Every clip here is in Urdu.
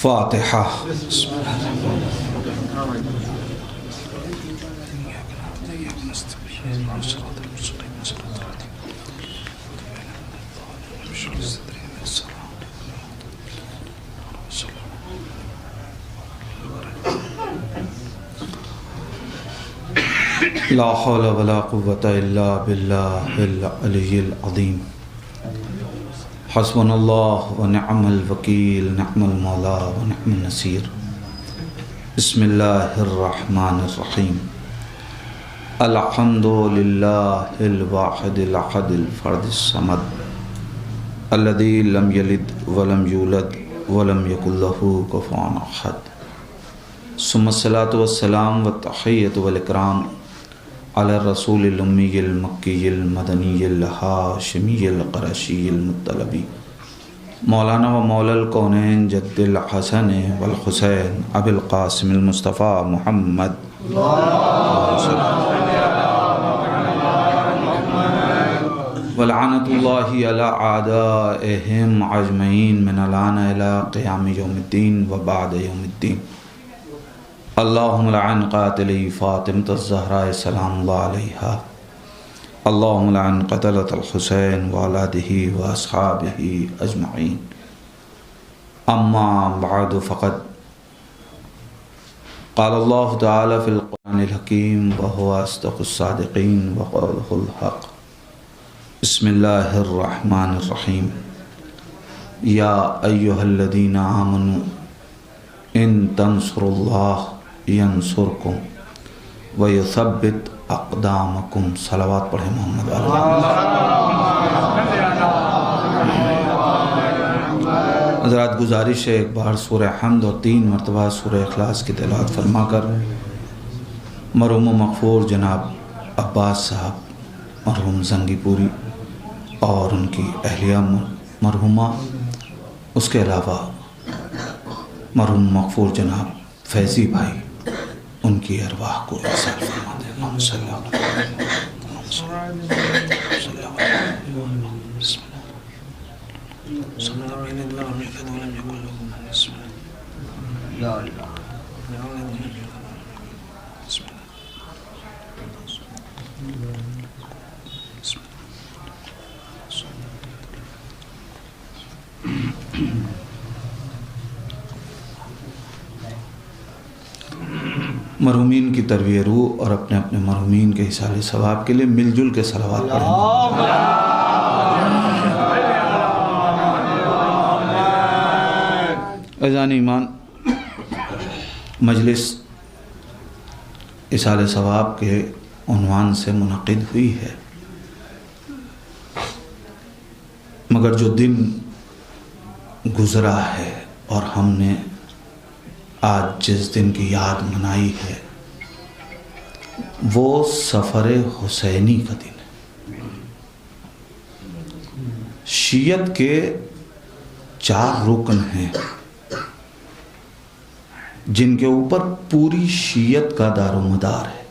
فاتحہ. لا حول ولا قوة الا باللہ العلی العظیم. حسبنا اللہ ونعم الوکیل، نعم المولا ونعم النصیر. بسم اللہ الرحمن الرحیم. الحمد للہ الواحد الاحد الفرد الصمد الذی لم یلد ولم یولد ولم یکن لہ کفوا احد. ثم الصلاۃ والسلام والتحیۃ والاکرام علی الرسول الامی المکی المدنی الہاشمی القرشی المطلبی مولانا و مولا الکونین جد الحسن والحسین ابی القاسم المصطفیٰ محمد ولعنت اللہ علی اعدائہم اجمعین من الآن الی قیام یوم الدین و بعد یوم الدین. اللہم لعن قاتلی فاطمۃ الزہراء سلام اللہ علیہا. اللہم لعن قتلۃ الحسین واولادہ واصحابہ اجمعین. اما بعد فقد قال اللہ تعالی فی القرآن الحکیم وہو اصدق الصادقین وقولہ الحق. بسم اللہ الرحمن الرحیم. یا ایہا الذین آمنوا ان تنصروا اللہ ینصرکم ویثبت اقدامکم. صلوات پڑھیں محمد علیہ. حضرات گزارش ہے ایک بار سورہ حمد اور 3 مرتبہ سورہ اخلاص کی تلاوت فرما کر مرحوم و مغفور جناب عباس صاحب مرحوم زنگی پوری اور ان کی اہلیہ مرحومہ، اس کے علاوہ مرحوم مغفور جناب فیضی بھائی، ان کی ارواح کو احسان فرما دیں. اللہم صلی اللہ مرحومین کی ترویح روح اور اپنے اپنے مرحومین کے حصال ثواب کے لیے مل جل کے صلوات پڑھیں. عزیزان ایمان، مجلس حصال ثواب کے عنوان سے منعقد ہوئی ہے، مگر جو دن گزرا ہے اور ہم نے آج جس دن کی یاد منائی ہے وہ سفر حسینی کا دن ہے. شیعت کے 4 رکن ہیں جن کے اوپر پوری شیعت کا دار و مدار ہے.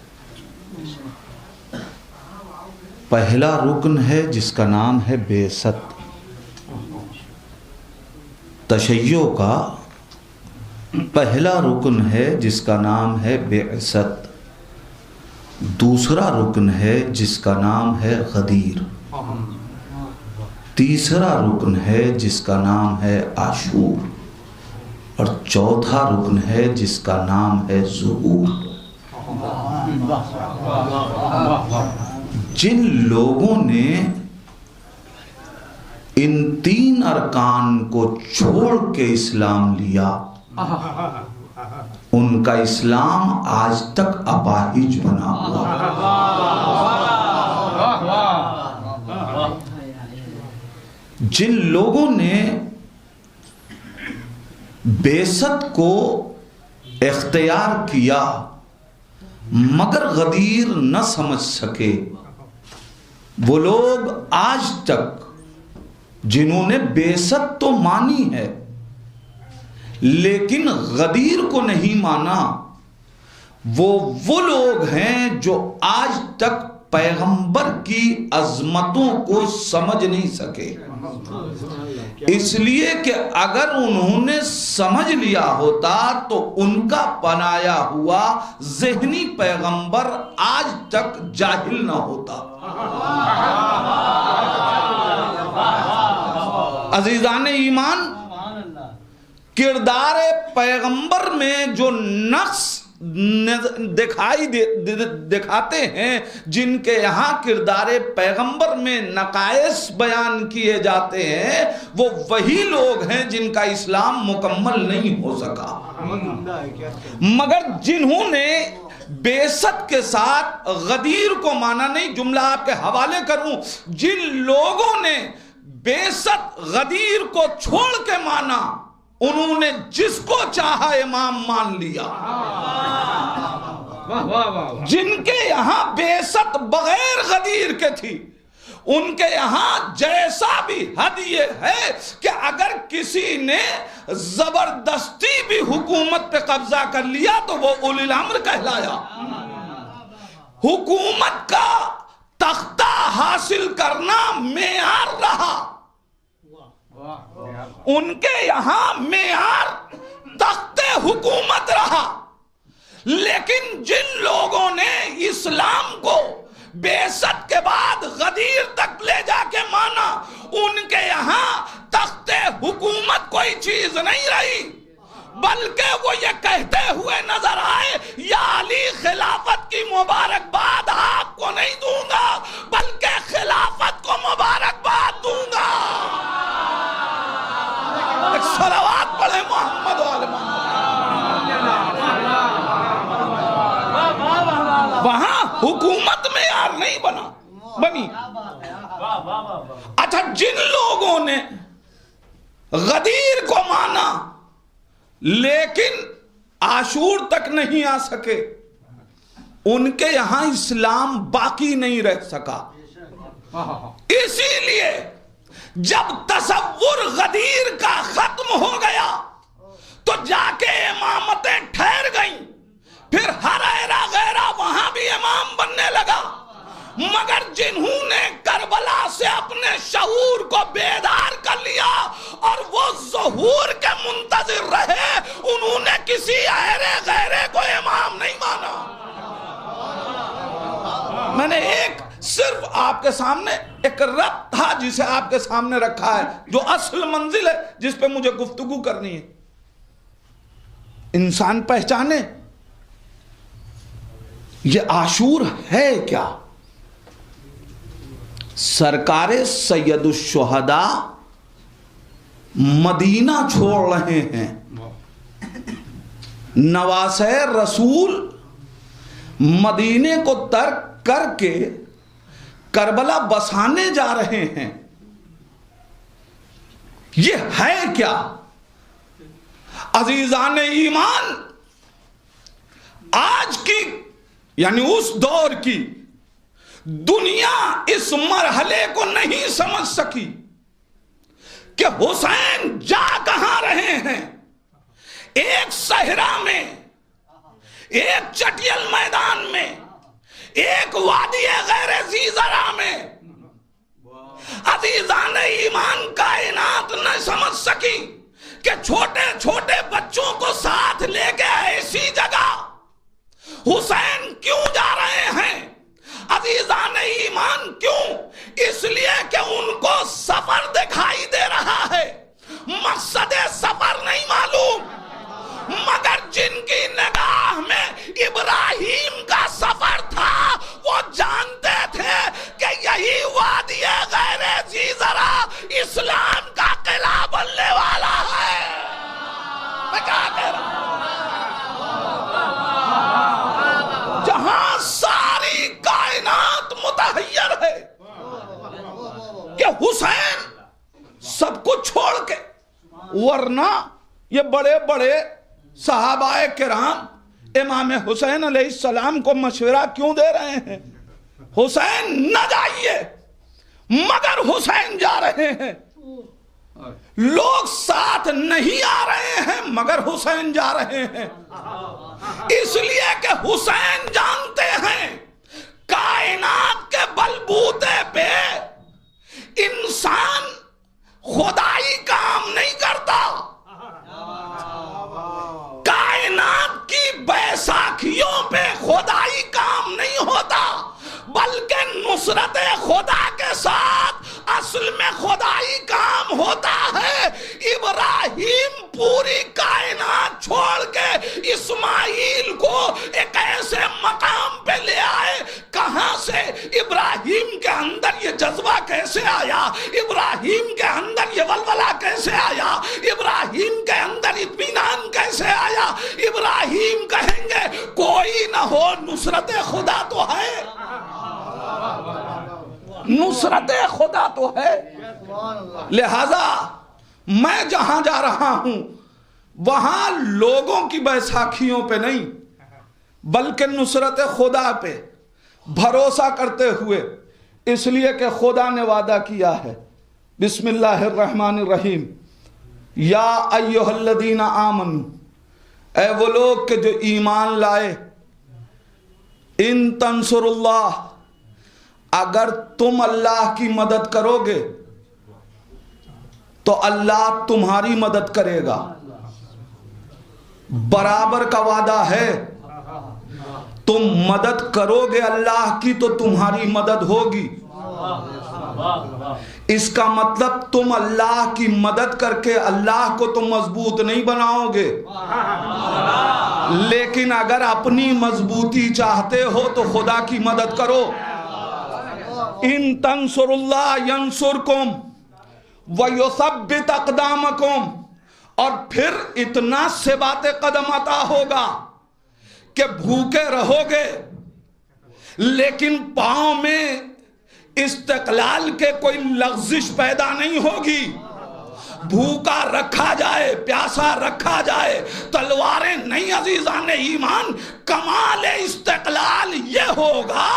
پہلا رکن ہے جس کا نام ہے بعثت. تشیع کا پہلا رکن ہے جس کا نام ہے بعثت. دوسرا رکن ہے جس کا نام ہے غدیر. تیسرا رکن ہے جس کا نام ہے عاشور. اور چوتھا رکن ہے جس کا نام ہے ظہور. جن لوگوں نے ان 3 ارکان کو چھوڑ کے اسلام لیا ان کا اسلام آج تک اپاہج بنا ہوا. جن لوگوں نے بعثت کو اختیار کیا مگر غدیر نہ سمجھ سکے، وہ لوگ آج تک جنہوں نے بعثت تو مانی ہے لیکن غدیر کو نہیں مانا، وہ لوگ ہیں جو آج تک پیغمبر کی عظمتوں کو سمجھ نہیں سکے. اس لیے کہ اگر انہوں نے سمجھ لیا ہوتا تو ان کا بنایا ہوا ذہنی پیغمبر آج تک جاہل نہ ہوتا۔ عزیزان ایمان، کردار پیغمبر میں جو نقص دکھاتے ہیں، جن کے یہاں کردار پیغمبر میں نقائص بیان کیے جاتے ہیں، وہ وہی لوگ ہیں جن کا اسلام مکمل نہیں ہو سکا۔ مگر جنہوں نے بعثت کے ساتھ غدیر کو مانا، نہیں جملہ آپ کے حوالے کروں، جن لوگوں نے بعثت غدیر کو چھوڑ کے مانا، انہوں نے جس کو چاہا امام مان لیا۔ جن کے یہاں بعثت بغیر غدیر کے تھی، ان کے یہاں جیسا بھی حد یہ ہے کہ اگر کسی نے زبردستی بھی حکومت پہ قبضہ کر لیا تو وہ اولی الامر کہلایا۔ حکومت کا تختہ حاصل کرنا معیار رہا، ان کے یہاں معیار تخت حکومت رہا۔ لیکن جن لوگوں نے اسلام کو بعثت کے بعد غدیر تک لے جا کے مانا، ان کے یہاں تخت حکومت کوئی چیز نہیں رہی، بلکہ وہ یہ کہتے ہوئے نظر آئے، یا علی خلافت کی مبارکباد آپ کو نہیں دوں گا بلکہ خلافت کو مبارکباد دوں گا۔ ایک صلوات پڑھے محمد و آل محمد۔ وہاں حکومت معیار نہیں بنی۔ اچھا، جن لوگوں نے غدیر کو مانا لیکن عاشور تک نہیں آ سکے، ان کے یہاں اسلام باقی نہیں رہ سکا۔ اسی لیے جب تصور غدیر کا ختم ہو گیا تو جا کے امامتیں ٹھہر گئیں، پھر ہر ایرا غیرہ وہاں بھی امام بننے لگا۔ مگر جنہوں نے کربلا سے اپنے شعور کو بیدار کر لیا اور وہ ظہور کے منتظر رہے، انہوں نے کسی ایرے غیرے کو امام نہیں مانا۔ میں نے صرف آپ کے سامنے ایک ربط تھا جسے آپ کے سامنے رکھا ہے، جو اصل منزل ہے جس پہ مجھے گفتگو کرنی ہے۔ انسان پہچانے یہ عاشور ہے کیا؟ سرکار سید الشہداء مدینہ چھوڑ رہے ہیں، نواسہ رسول مدینے کو ترک کر کے کربلا بسانے جا رہے ہیں۔ یہ ہے کیا؟ عزیزان ایمان، آج کی یعنی اس دور کی دنیا اس مرحلے کو نہیں سمجھ سکی کہ حسین جا کہاں رہے ہیں۔ ایک صحرا میں، ایک چٹیل میدان میں، ایک وادی غیر ذی زرع میں، عزیزان ایمان کائنات نہ سمجھ سکی کہ چھوٹے چھوٹے بچوں کو ساتھ لے کے ایسی جگہ حسین کیوں جا رہے ہیں؟ عزیزان ایمان کیوں؟ اس لیے کہ ان کو سفر دکھائی دے رہا ہے، مقصد سفر نہیں معلوم، مگر جن کی نگاہ میں ابراہیم کا سفر تھا وہ جانتے تھے کہ یہی وادی غیر ذی زرع اسلام کا قلعہ بننے والا ہے۔ میں کیا کہہ رہا ہوں؟ جہاں ساری کائنات متحیر ہے کہ حسین سب کچھ چھوڑ کے، ورنہ یہ بڑے بڑے صحابہ کرام امام حسین علیہ السلام کو مشورہ کیوں دے رہے ہیں؟ حسین نہ جائیے، مگر حسین جا رہے ہیں۔ لوگ ساتھ نہیں آ رہے ہیں مگر حسین جا رہے ہیں، اس لیے کہ حسین جانتے ہیں کائنات کے بلبوتے پہ انسان خدائی کام نہیں کرتا، کائنات کی بیساکھیوں پہ خدائی کام نہیں ہوتا، بلکہ نصرت خدا کے ساتھ اصل میں خدائی کام ہوتا ہے۔ ابراہیم پوری کائنات چھوڑ کے اسماعیل کو ایک ایسے مقام پہ لے آئے، کہاں سے ابراہیم کے اندر یہ جذبہ کیسے آیا، ابراہیم کے اندر یہ ولولہ کیسے آیا، ابراہیم کے اندر اطمینان کیسے آیا؟ ابراہیم کہیں گے کوئی نہ ہو، نصرت خدا تو ہے، نصرت خدا تو ہے۔ لہذا میں جہاں جا رہا ہوں وہاں لوگوں کی بیساکھیوں پہ نہیں بلکہ نصرت خدا پہ بھروسہ کرتے ہوئے، اس لیے کہ خدا نے وعدہ کیا ہے۔ بسم اللہ الرحمن الرحیم، یا ایھا الذین آمنوا، اے وہ لوگ کہ جو ایمان لائے، ان تنصر اللہ، اگر تم اللہ کی مدد کرو گے تو اللہ تمہاری مدد کرے گا، برابر کا وعدہ ہے۔ تم مدد کرو گے اللہ کی تو تمہاری مدد ہوگی۔ اس کا مطلب تم اللہ کی مدد کر کے اللہ کو تم مضبوط نہیں بناؤ گے، لیکن اگر اپنی مضبوطی چاہتے ہو تو خدا کی مدد کرو۔ ان تنصر اللہ ینصرکم ویثبت اقدامکم، اور پھر اتنا سے بات قدم عطا ہوگا کہ بھوکے رہو گے لیکن پاؤں میں استقلال کے کوئی لغزش پیدا نہیں ہوگی۔ بھوکا رکھا جائے، پیاسا رکھا جائے، تلواریں نہیں عزیزان ایمان۔ کمال استقلال یہ ہوگا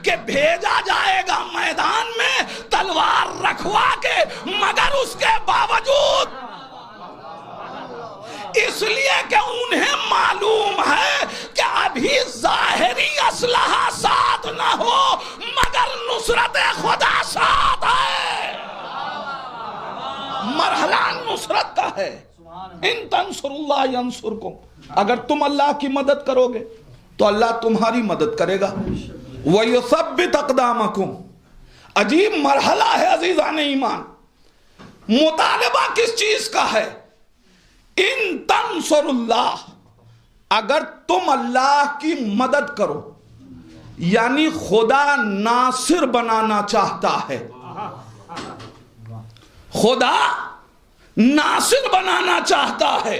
کہ بھیجا جائے گا میدان میں تلوار رکھوا کے، مگر اس کے باوجود اس لیے کہ انہیں معلوم ہے کہ ابھی ظاہری اسلحہ ساتھ نہ ہو مگر نصرت خدا ساتھ ہے، مرحلہ نصرت کا ہے۔ ان تنصر اللہ ینصرکم، اگر تم اللہ کی مدد کرو گے تو اللہ تمہاری مدد کرے گا۔ وَيُثَبِّتْ أَقْدَامَكُمْ، عجیب مرحلہ ہے عزیزان ایمان۔ مطالبہ کس چیز کا ہے؟ ان تنصر اللہ، اگر تم اللہ کی مدد کرو، یعنی خدا ناصر بنانا چاہتا ہے، خدا ناصر بنانا چاہتا ہے۔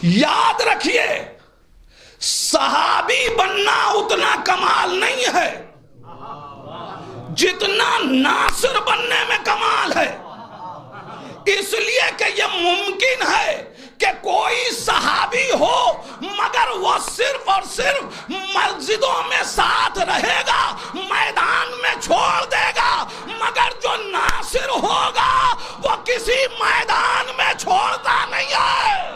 یاد رکھیے صحابی بننا اتنا کمال نہیں ہے جتنا ناصر بننے میں کمال ہے، اس لیے کہ یہ ممکن ہے کہ کوئی صحابی ہو مگر وہ صرف اور صرف مسجدوں میں ساتھ رہے گا، میدان میں چھوڑ دے گا، مگر جو ناصر ہوگا وہ کسی میدان میں چھوڑتا نہیں ہے۔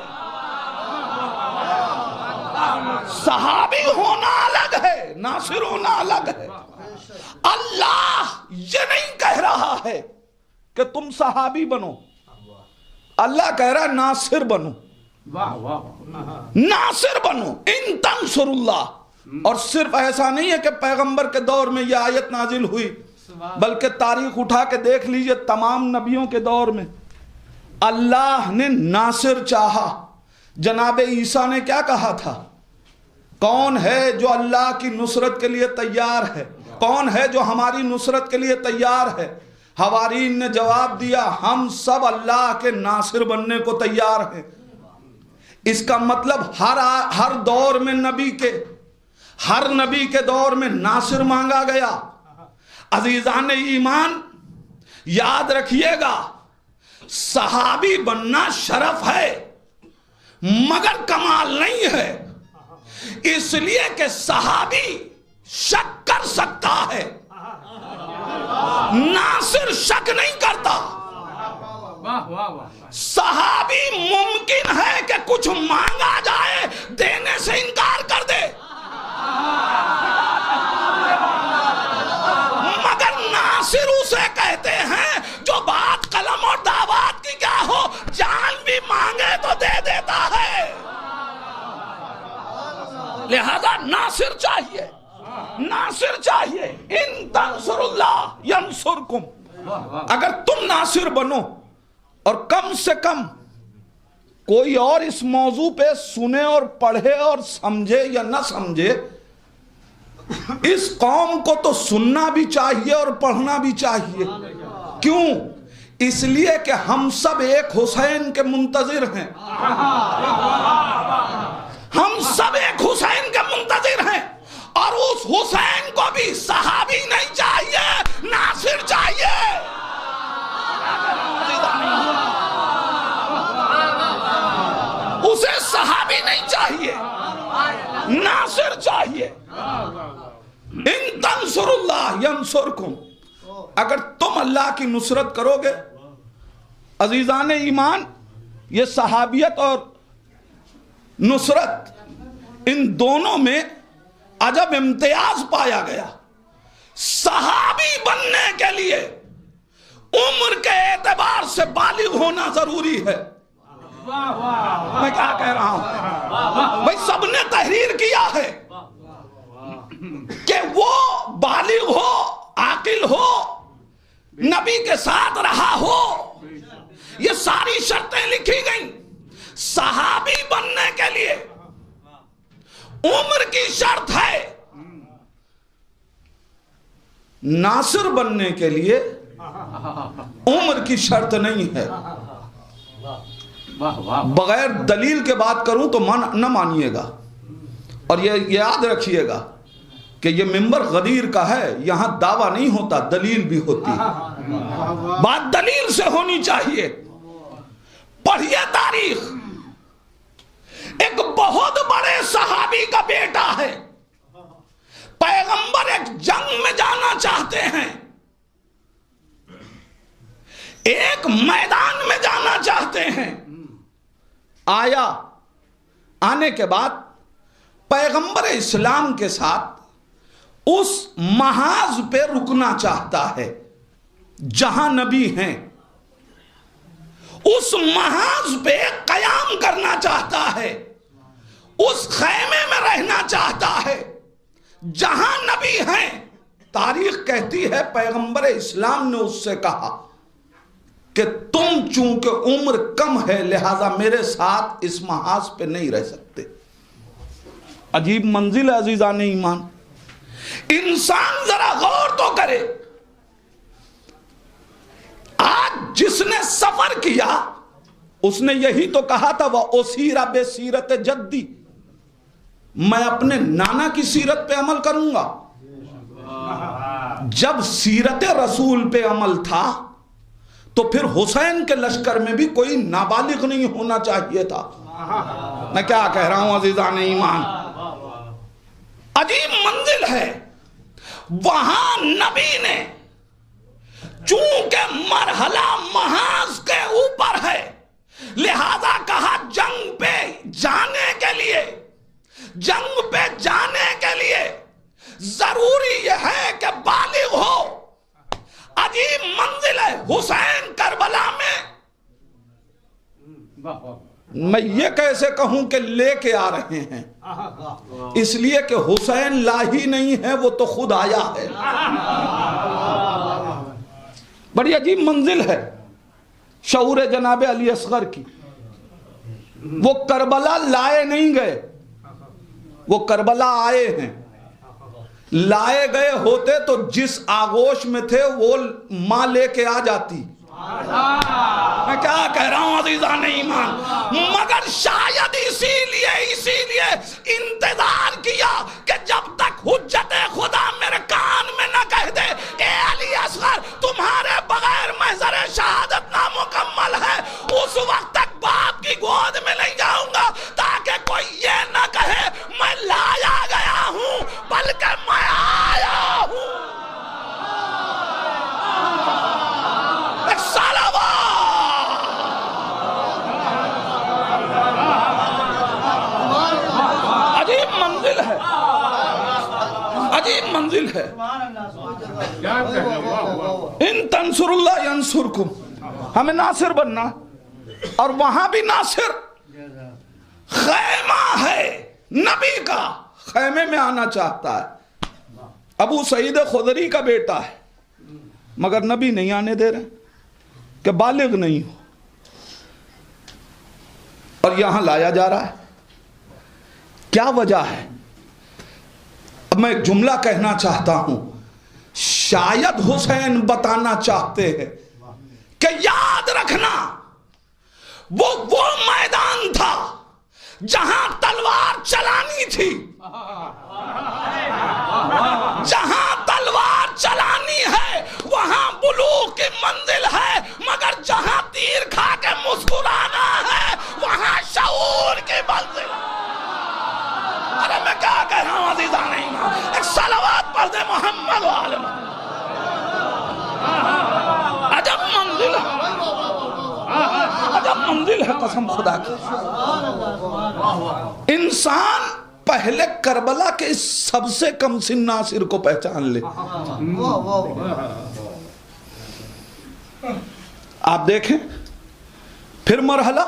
صحابی ہونا الگ ہے، ناصر ہونا الگ ہے۔ اللہ یہ نہیں کہہ رہا ہے کہ تم صحابی بنو، اللہ کہہ رہا ہے ناصر بنو، ناصر بنو۔ ان تنصر اللہ، اور صرف ایسا نہیں ہے کہ پیغمبر کے دور میں یہ آیت نازل ہوئی، بلکہ تاریخ اٹھا کے دیکھ لیجئے تمام نبیوں کے دور میں اللہ نے ناصر چاہا۔ جناب عیسیٰ نے کیا کہا تھا؟ کون ہے جو اللہ کی نصرت کے لیے تیار ہے؟ کون ہے جو ہماری نصرت کے لیے تیار ہے؟ حوارین نے جواب دیا ہم سب اللہ کے ناصر بننے کو تیار ہیں۔ اس کا مطلب ہر دور میں ہر نبی کے دور میں ناصر مانگا گیا۔ عزیزان ایمان یاد رکھیے گا، صحابی بننا شرف ہے مگر کمال نہیں ہے، اس لیے کہ صحابی شک کر سکتا ہے، ناصر شک نہیں کرتا۔ صحابی ممکن ہے کہ کچھ مانگا جائے دینے سے انکار کر دے، مگر ناصر اسے کہتے ہیں جو بات ناصر چاہیے، ناصر چاہیے. ان تنصر اللہ ینصرکم، اگر تم ناصر بنو اور کم سے کم کوئی اور اس موضوع پہ سنے اور پڑھے اور سمجھے یا نہ سمجھے، اس قوم کو تو سننا بھی چاہیے اور پڑھنا بھی چاہیے. کیوں؟ اس لیے کہ ہم سب ایک حسین کے منتظر ہیں. ہم سب ایک حسین کے منتظر ہیں، اور اس حسین کو بھی صحابی نہیں چاہیے، ناصر چاہیے. اسے صحابی نہیں چاہیے، ناصر چاہیے. ان تنصر اللہ ینصرکم، اگر تم اللہ کی نصرت کرو گے. عزیزان ایمان، یہ صحابیت اور نصرت، ان دونوں میں عجب امتیاز پایا گیا. صحابی بننے کے لیے عمر کے اعتبار سے بالغ ہونا ضروری ہے. میں کیا کہہ رہا ہوں بھائی؟ سب نے تحریر کیا ہے کہ وہ بالغ ہو، عاقل ہو، نبی کے ساتھ رہا ہو. یہ ساری شرطیں لکھی گئیں. صحابی بننے کے لیے عمر کی شرط ہے، ناصر بننے کے لیے عمر کی شرط نہیں ہے. بغیر دلیل کے بات کروں تو نہ مانیے گا، اور یہ یاد رکھیے گا کہ یہ منبر غدیر کا ہے، یہاں دعویٰ نہیں ہوتا، دلیل بھی ہوتی ہے. بات دلیل سے ہونی چاہیے. پڑھیے تاریخ. ایک بہت بڑے صحابی کا بیٹا ہے، پیغمبر ایک جنگ میں جانا چاہتے ہیں، ایک میدان میں جانا چاہتے ہیں. آنے کے بعد پیغمبر اسلام کے ساتھ اس محاذ پہ رکنا چاہتا ہے جہاں نبی ہیں. اس محاذ پہ قیام کرنا چاہتا ہے، اس خیمے میں رہنا چاہتا ہے جہاں نبی ہیں. تاریخ کہتی ہے پیغمبر اسلام نے اس سے کہا کہ تم چونکہ عمر کم ہے لہذا میرے ساتھ اس محاذ پہ نہیں رہ سکتے. عجیب منزل ہے عزیزان ایمان. انسان ذرا غور تو کرے. آج جس نے سفر کیا اس نے یہی تو کہا تھا وَأُسِيرَ بِسِيرَةِ جَدِّي، میں اپنے نانا کی سیرت پہ عمل کروں گا. جب سیرت رسول پہ عمل تھا تو پھر حسین کے لشکر میں بھی کوئی نابالغ نہیں ہونا چاہیے تھا. میں کیا کہہ رہا ہوں عزیزان ایمان؟ عجیب منزل ہے. وہاں نبی نے چونکہ مرحلہ محاذ کے اوپر ہے لہذا کہا جنگ پہ جانے کے لیے ضروری یہ ہے کہ بالغ ہو. عجیب منزل ہے. حسین کربلا میں یہ کیسے کہوں کہ لے کے آ رہے ہیں، اس لیے کہ حسین لاہی نہیں ہے، وہ تو خود آیا ہے. بڑی عجیب منزل ہے شعور جناب علی اصغر کی. وہ کربلا لائے نہیں گئے، وہ کربلا آئے ہیں. لائے گئے ہوتے تو جس آغوش میں تھے وہ ماں لے کے آ جاتی. میں کیا کہہ رہا ہوں عزیزان ایمان؟ مگر شاید اسی لیے انتظار کیا کہ جب تک حجت خدا میرے کان میں نہ کہہ دے اے علی اصغر تمہارے بغیر محضر شہادت نامکمل ہے، اس وقت تک باپ کی گود میں نہیں جاؤں گا تاکہ کوئی یہ نہ کہے میں لایا گیا ہوں بلکہ میں آیا ہوں. عجیب منزل ہے. ان تنصر اللہ ینصرکم، ہمیں ناصر بننا. اور وہاں بھی ناصر خیمہ ہے نبی کا، خیمے میں آنا چاہتا ہے، ابو سعید خدری کا بیٹا ہے، مگر نبی نہیں آنے دے رہے کہ بالغ نہیں ہو، اور یہاں لایا جا رہا ہے۔ کیا وجہ ہے؟ اب میں ایک جملہ کہنا چاہتا ہوں، شاید حسین بتانا چاہتے ہیں کہ یاد رکھنا وہ میدان تھا جہاں تلوار چلانی تھی، جہاں تلوار چلانی ہے وہاں بلوغ کی منزل ہے، مگر جہاں تیر کھا کے مسکرانا ہے وہاں شعور کی منزل ہے۔ ارے میں کیا کہہ رہا ہوں عزیزان ایمان، ایک صلوات پڑھ دے محمد و آل محمد۔ عجب منزل ہے، عجب منزل ہے قسم خدا کی۔ انسان پہلے کربلا کے اس سب سے کم سن ناصر کو پہچان لے۔ آپ دیکھیں پھر مرحلہ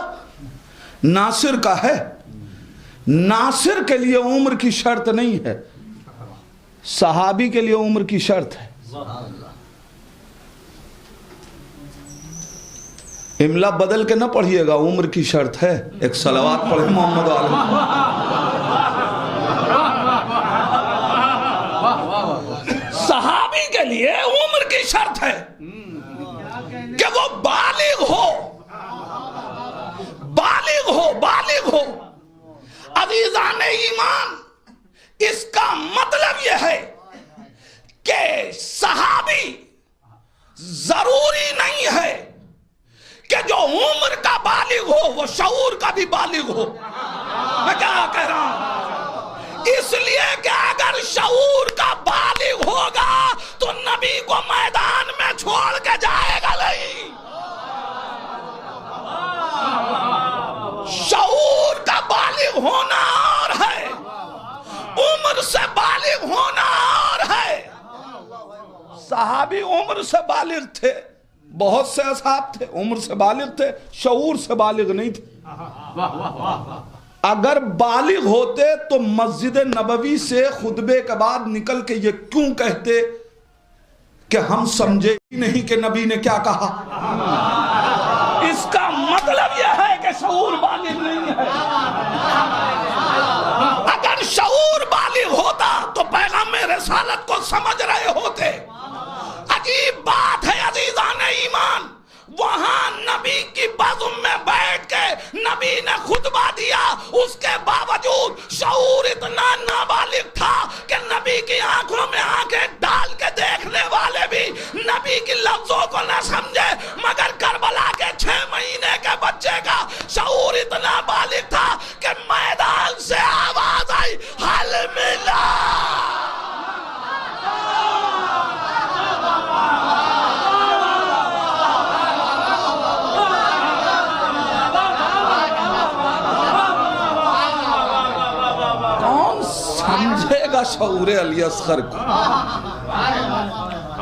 ناصر کا ہے، ناصر کے لیے عمر کی شرط نہیں ہے، صحابی کے لیے عمر کی شرط ہے۔ املا بدل کے نہ پڑھیے گا، عمر کی شرط ہے۔ ایک صلوات پڑھیں محمد عالم۔ صحابی کے لیے عمر کی شرط ہے کہ وہ بالغ ہو، بالغ ہو، بالغ ہو۔ عزیزان ایمان، اس کا مطلب یہ ہے کہ صحابی ضروری نہیں ہے کہ جو عمر کا بالغ ہو وہ شعور کا بھی بالغ ہو۔ میں کیا کہہ رہا ہوں؟ اس لیے کہ اگر شعور کا بالغ ہوگا تو نبی کو میدان میں چھوڑ کے جائے گا نہیں۔ شعور کا بالغ ہونا اور ہے، عمر سے بالغ ہونا اور ہے۔ صحابی عمر سے بالغ تھے، بہت سے اصحاب تھے عمر سے بالغ تھے، شعور سے بالغ نہیں تھے۔ اگر بالغ ہوتے تو مسجد نبوی سے خطبے کے بعد نکل کے یہ کیوں کہتے کہ ہم سمجھے ہی نہیں کہ نبی نے کیا کہا؟ اس کا مطلب یہ ہے کہ شعور بالغ نہیں ہے۔ اگر شعور بالغ ہوتا تو پیغام رسالت کو سمجھ رہے ہوتے۔ عجیب بات ہے عزیزان ایمان، وہاں نبی کی بزم میں بیٹھ کے نبی نے خطبہ دیا، اس کے باوجود شعور اتنا نابالغ تھا کہ نبی کی آنکھوں میں آنکھیں ڈال کے دیکھنے والے بھی نبی کی لفظوں کو نہ سمجھے، مگر کربلا کے 6 مہینے کے بچے کا شعور اتنا بالغ تھا کہ میدان سے آواز آئی، حل ملا۔ سمجھے گا شعور علی اصغر کو؟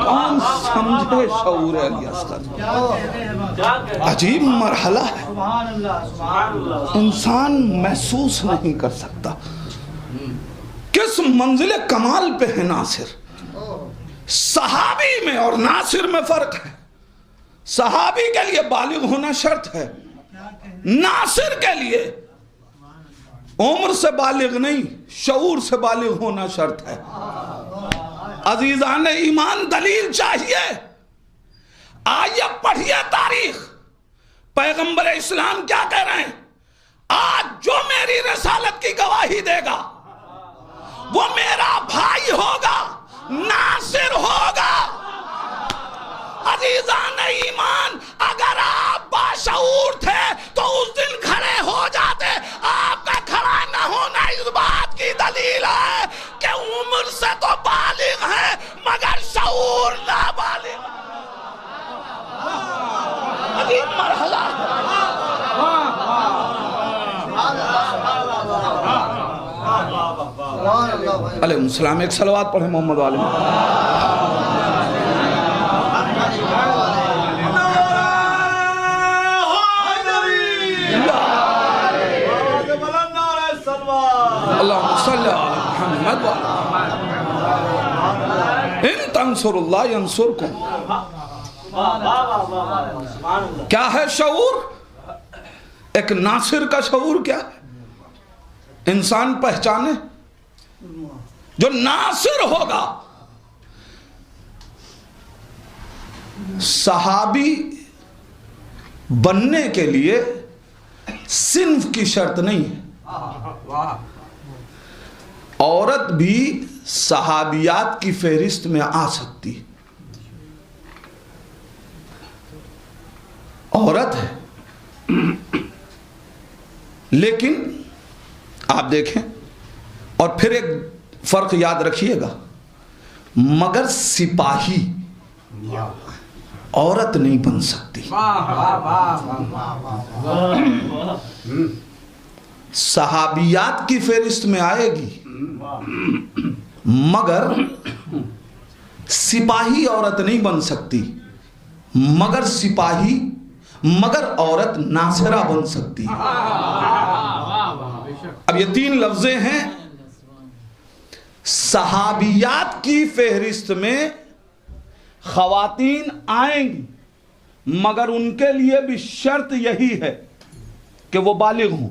کون سمجھے شعور علی اصغر کو؟ عجیب مرحلہ ہے، انسان محسوس نہیں کر سکتا کس منزل کمال پہ ہے ناصر۔ صحابی میں اور ناصر میں فرق ہے۔ صحابی کے لیے بالغ ہونا شرط ہے، ناصر کے لیے عمر سے بالغ نہیں شعور سے بالغ ہونا شرط ہے۔ عزیزان ایمان دلیل چاہیے، آئیے پڑھیے تاریخ، پیغمبر اسلام کیا کہہ رہے ہیں؟ آج جو میری رسالت کی گواہی دے گا وہ میرا بھائی ہوگا، ناصر ہوگا۔ عزیزان ایمان، اگر آپ باشعور تھے تو اس دن کھڑے ہو جاتے، آپ کا کھڑا نہ ہونا اس بات کی دلیل ہے کہ عمر سے تو بالغ ہے مگر شعور نابالغ۔ عجیب مرحلہ علیہ السلام۔ ایک صلوات پڑھیں محمد عالم۔ اللہم صلی علی محمد ان تنصر اللہ ینصرکم. کیا ہے شعور؟ ایک ناصر کا شعور کیا ہے؟ انسان پہچانے جو ناصر ہوگا. صحابی بننے کے لیے صنف کی شرط نہیں ہے. عورت بھی صحابیات کی فہرست میں آ سکتی ہے. عورت ہے لیکن آپ دیکھیں، اور پھر ایک فرق یاد رکھیے گا، مگر سپاہی عورت نہیں بن سکتی. صحابیات کی فہرست میں آئے گی مگر سپاہی عورت نہیں بن سکتی. مگر عورت ناصرہ بن سکتی. اب یہ تین لفظیں ہیں. صحابیات کی فہرست میں خواتین آئیں گی مگر ان کے لیے بھی شرط یہی ہے کہ وہ بالغ ہوں،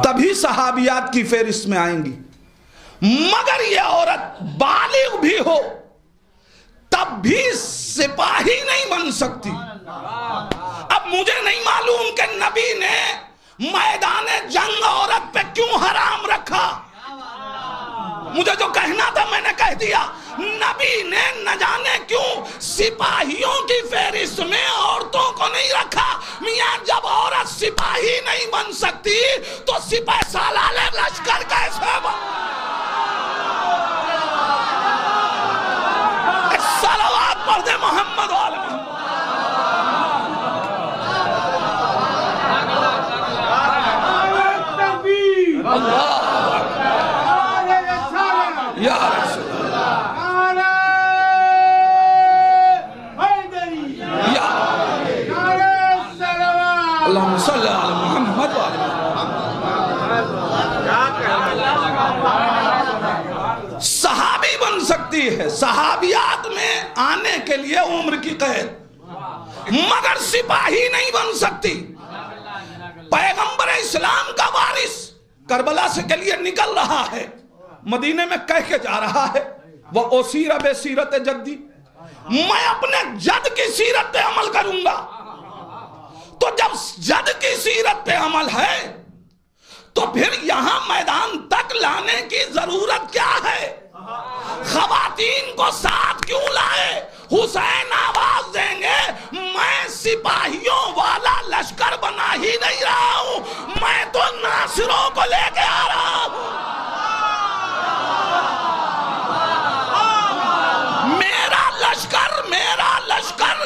تبھی صحابیات کی فہرست میں آئیں گی. مگر یہ عورت بالغ بھی ہو تب بھی سپاہی نہیں بن سکتی. اب مجھے نہیں معلوم کہ نبی نے میدان جنگ عورت پہ کیوں حرام رکھا. مجھے جو کہنا تھا میں نے کہہ دیا. نبی نے نہ جانے کیوں سپاہیوں کی فہرست میں عورتوں کو نہیں رکھا. میاں جب عورت سپاہی نہیں بن سکتی تو سپہ سالار لشکر کیسے صلوات پڑھ دے محمد والے اللہ یا رسول اللہم صلی علی محمد وعلی صحابی بن سکتی ہے. صحابیات میں آنے کے لیے عمر کی قید، مگر سپاہی نہیں بن سکتی. پیغمبر اسلام کا وارث کربلا سے کے لیے نکل رہا ہے، مدینے میں کہہ کے جا رہا ہے وہ اسیر بے سیرت جدی، میں اپنے جد کی سیرت پہ عمل کروں گا. تو جب جد کی سیرت پہ عمل ہے تو پھر یہاں میدان تک لانے کی ضرورت کیا ہے؟ خواتین کو ساتھ کیوں لائے؟ حسین آواز دیں گے میں سپاہیوں والا لشکر بنا ہی نہیں رہا ہوں، میں تو ناصروں کو لے کے آ رہا ہوں. میرا لشکر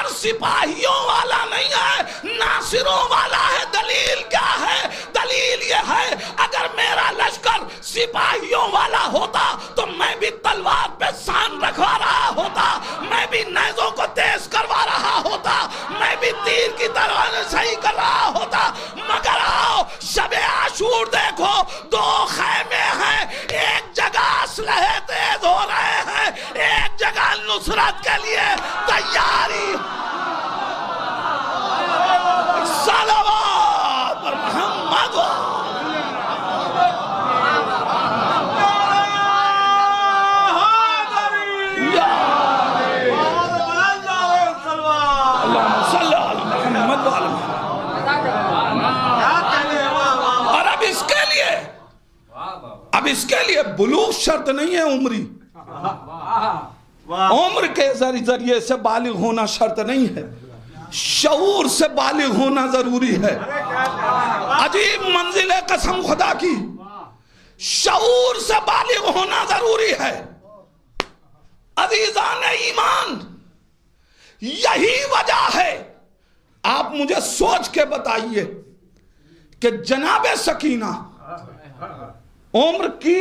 سپاہیوں والا نہیں ہے، ناصروں والا ہے. دلیل کیا ہے؟ دلیل یہ ہے اگر میرا لشکر سپاہیوں والا ہوتا تو میں بھی تلوار پہ سان رکھوا رہا ہوتا، میں بھی نیزوں کو تیز کروا رہا ہوتا، میں بھی تیر کی طرح صحیح کر رہا ہوتا. مگر آؤ شب عاشور دیکھو، دو خیمے ہیں، ایک جگہ اسلحے تیز ہو رہے ہیں، ایک جگہ نصرت کے لیے تیاری. صلوات پر محمد اللہم صلی علی محمد اور اب اس کے لیے بلوغ شرط نہیں ہے عمری. عمر کے ذریعے سے بالغ ہونا شرط نہیں ہے، شعور سے بالغ ہونا ضروری ہے. عجیب منزل ہے قسم خدا کی، شعور سے بالغ ہونا ضروری ہے. عزیزان ایمان، یہی وجہ ہے. آپ مجھے سوچ کے بتائیے کہ جناب سکینہ عمر کی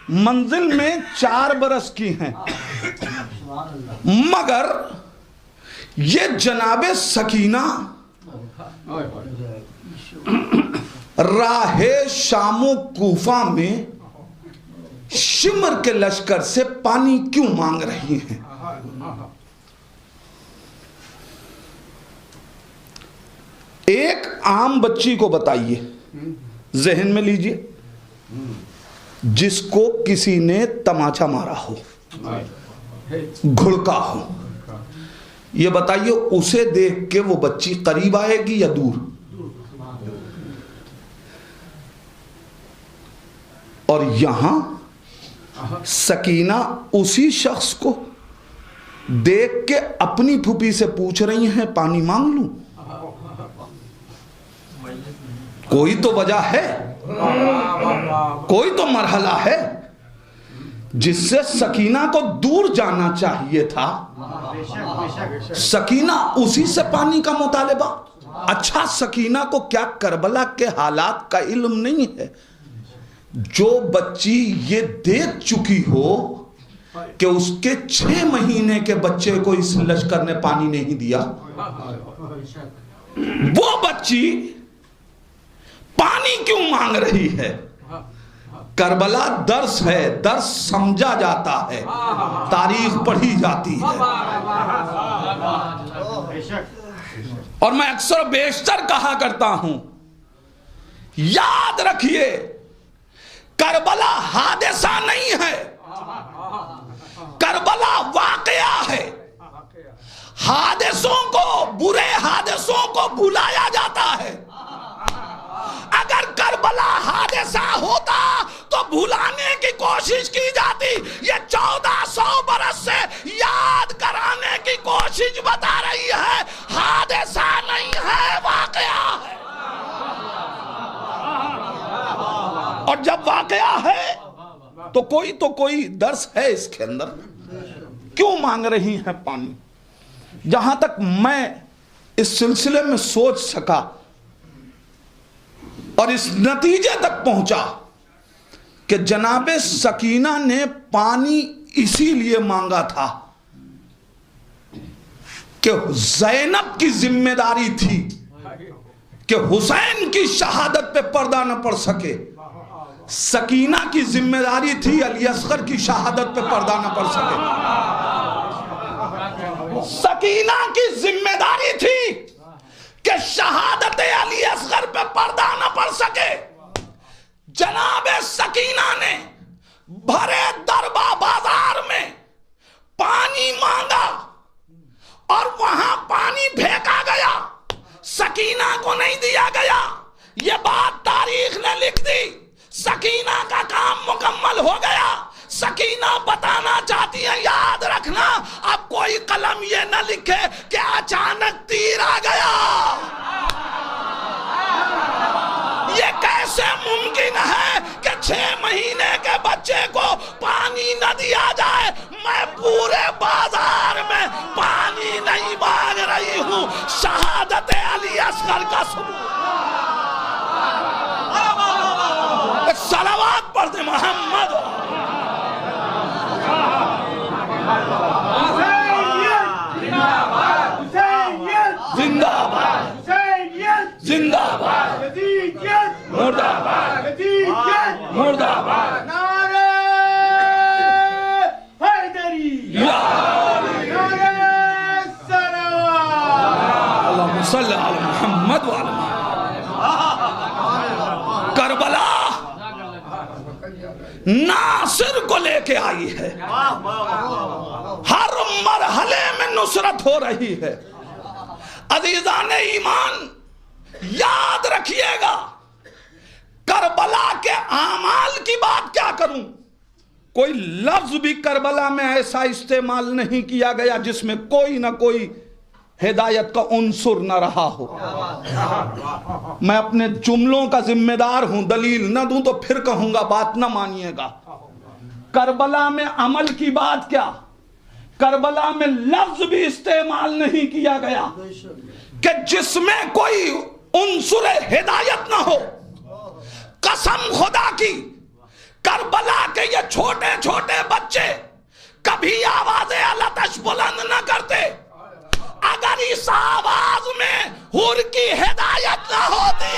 منزل میں 4 برس کی ہیں، مگر یہ جناب سکینہ راہ شام و کوفہ میں شمر کے لشکر سے پانی کیوں مانگ رہی ہیں؟ ایک عام بچی کو بتائیے، ذہن میں لیجئے، جس کو کسی نے تماچا مارا ہو، گھڑکا ہو، یہ بتائیے اسے دیکھ کے وہ بچی قریب آئے گی یا دور؟ اور یہاں سکینہ اسی شخص کو دیکھ کے اپنی پھوپھی سے پوچھ رہی ہیں پانی مانگ لوں؟ کوئی تو وجہ ہے، کوئی تو مرحلہ ہے جس سے سکینہ کو دور جانا چاہیے تھا۔ سکینہ اسی سے پانی کا مطالبہ۔ اچھا، سکینہ کو کیا کربلا کے حالات کا علم نہیں ہے؟ جو بچی یہ دیکھ چکی ہو کہ اس کے 6 مہینے کے بچے کو اس لشکر نے پانی نہیں دیا، وہ بچی پانی کیوں مانگ رہی ہے؟ کربلا درس ہے، درس سمجھا جاتا ہے، تاریخ پڑھی جاتی ہے۔ اور میں اکثر بیشتر کہا کرتا ہوں، یاد رکھیے کربلا حادثہ نہیں ہے، کربلا واقعہ ہے۔ حادثوں کو، برے حادثوں کو بھلایا جاتا ہے۔ اگر کربلا حادثہ ہوتا تو بھلانے کی کوشش کی جاتی۔ یہ 1400 برس سے یاد کرانے کی کوشش بتا رہی ہے، حادثہ نہیں ہے، واقعہ ہے۔ اور جب واقعہ ہے تو کوئی درس ہے اس کے اندر۔ کیوں مانگ رہی ہیں پانی؟ جہاں تک میں اس سلسلے میں سوچ سکا اور اس نتیجے تک پہنچا کہ جناب سکینہ نے پانی اسی لیے مانگا تھا کہ زینب کی ذمہ داری تھی کہ حسین کی شہادت پہ پردہ نہ پڑ سکے، سکینہ کی ذمہ داری تھی علی اصغر کی شہادت پہ پردہ نہ پڑ سکے۔ سکینہ کی ذمہ داری تھی کہ شہادت علی اصغر پہ پردہ نہ پڑ سکے۔ جناب سکینہ نے بھرے دربا بازار میں پانی مانگا اور وہاں پانی پھینکا گیا، سکینہ کو نہیں دیا گیا۔ یہ بات تاریخ نے لکھ دی۔ سکینہ کا کام مکمل ہو گیا۔ سکینہ بتانا چاہتی ہیں، یاد رکھنا، اب کوئی قلم یہ نہ لکھے کہ اچانک تیر آ گیا۔ یہ کیسے ممکن ہے کہ 6 مہینے کے بچے کو پانی نہ دیا جائے؟ میں پورے بازار میں پانی نہیں مانگ رہی ہوں، شہادت علی اصغر کا ثبوت۔ صلوات پڑھ دے محمد۔ زندہ باد، زندہ باد، مردہ آباد، مردہ آباد، نعرہ حیدری، نعرہ صلوات، اللہم صلی علی محمد وعلی محمد۔ کربلا ناصر کو لے کے آئی ہے، ہر مرحلے میں نصرت ہو رہی ہے۔ عزیزان ایمان، یاد رکھیے گا، کربلا کے اعمال کی بات کیا کروں، کوئی لفظ بھی کربلا میں ایسا استعمال نہیں کیا گیا جس میں کوئی نہ کوئی ہدایت کا عنصر نہ رہا ہو۔ میں اپنے جملوں کا ذمہ دار ہوں، دلیل نہ دوں تو پھر کہوں گا بات نہ مانیے گا۔ کربلا میں عمل کی بات کیا، کربلا میں لفظ بھی استعمال نہیں کیا گیا کہ جس میں کوئی عنصر ہدایت نہ ہو۔ قسم خدا کی، کربلا کے یہ چھوٹے چھوٹے بچے کبھی آواز الاتش بلند نہ کرتے، اگر اس آواز میں حور کی ہدایت نہ ہوتی،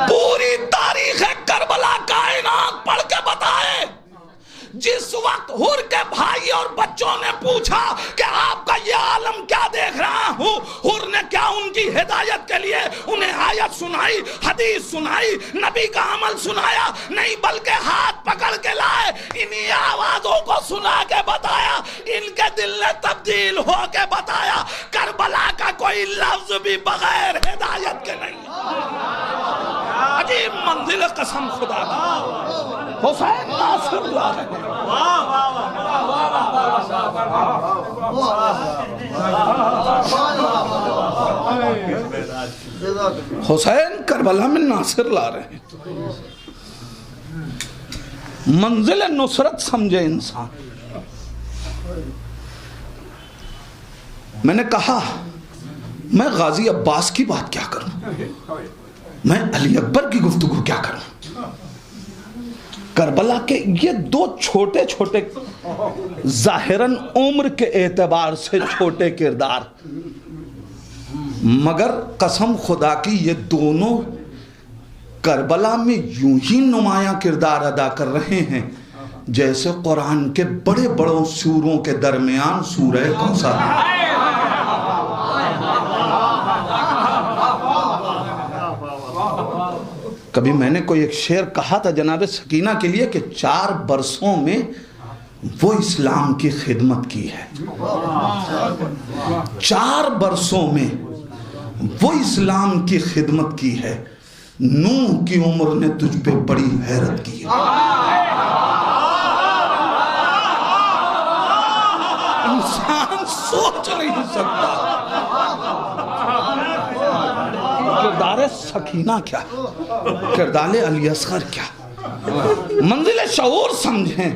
پوری تاریخ کربلا کائنات پڑھ کے بتائے، جس وقت حور کے بھائی اور بچوں نے پوچھا کہ آپ کا یہ عالم کیا دیکھ رہا ہوں، حور نے کیا ان کی ہدایت کے لیے انہیں آیت سنائی، حدیث سنائی، نبی کا عمل سنایا؟ نہیں، بلکہ ہاتھ پکڑ کے لائے، انہی آوازوں کو سنا کے بتایا، ان کے دل نے تبدیل ہو کے بتایا کربلا کا کوئی لفظ بھی بغیر ہدایت کے نہیں۔ عجیب منزل قسم خدا کا، حسین ناصر لا رہے ہیں۔ حسین کربلا میں ناصر لا رہے ہیں۔ منزل نصرت سمجھے انسان۔ میں نے کہا میں غازی عباس کی بات کیا کروں، میں علی اکبر کی گفتگو کیا کروں؟ کربلا کے یہ دو چھوٹے چھوٹے ظاہراً عمر کے اعتبار سے چھوٹے کردار، مگر قسم خدا کی یہ دونوں کربلا میں یوں ہی نمایاں کردار ادا کر رہے ہیں جیسے قرآن کے بڑے بڑوں سوروں کے درمیان سورہ کوثر ہے۔ کبھی میں نے کوئی ایک شعر کہا تھا جناب سکینہ کے لیے کہ 4 برسوں میں وہ اسلام کی خدمت کی ہے، 4 برسوں میں وہ اسلام کی خدمت کی ہے، نوح کی عمر نے تجھ پہ بڑی حیرت کی ہے۔ انسان سوچ نہیں سکتا کردار سکینہ کیا، کردار علی اصغر کیا۔ منزل شعور سمجھیں،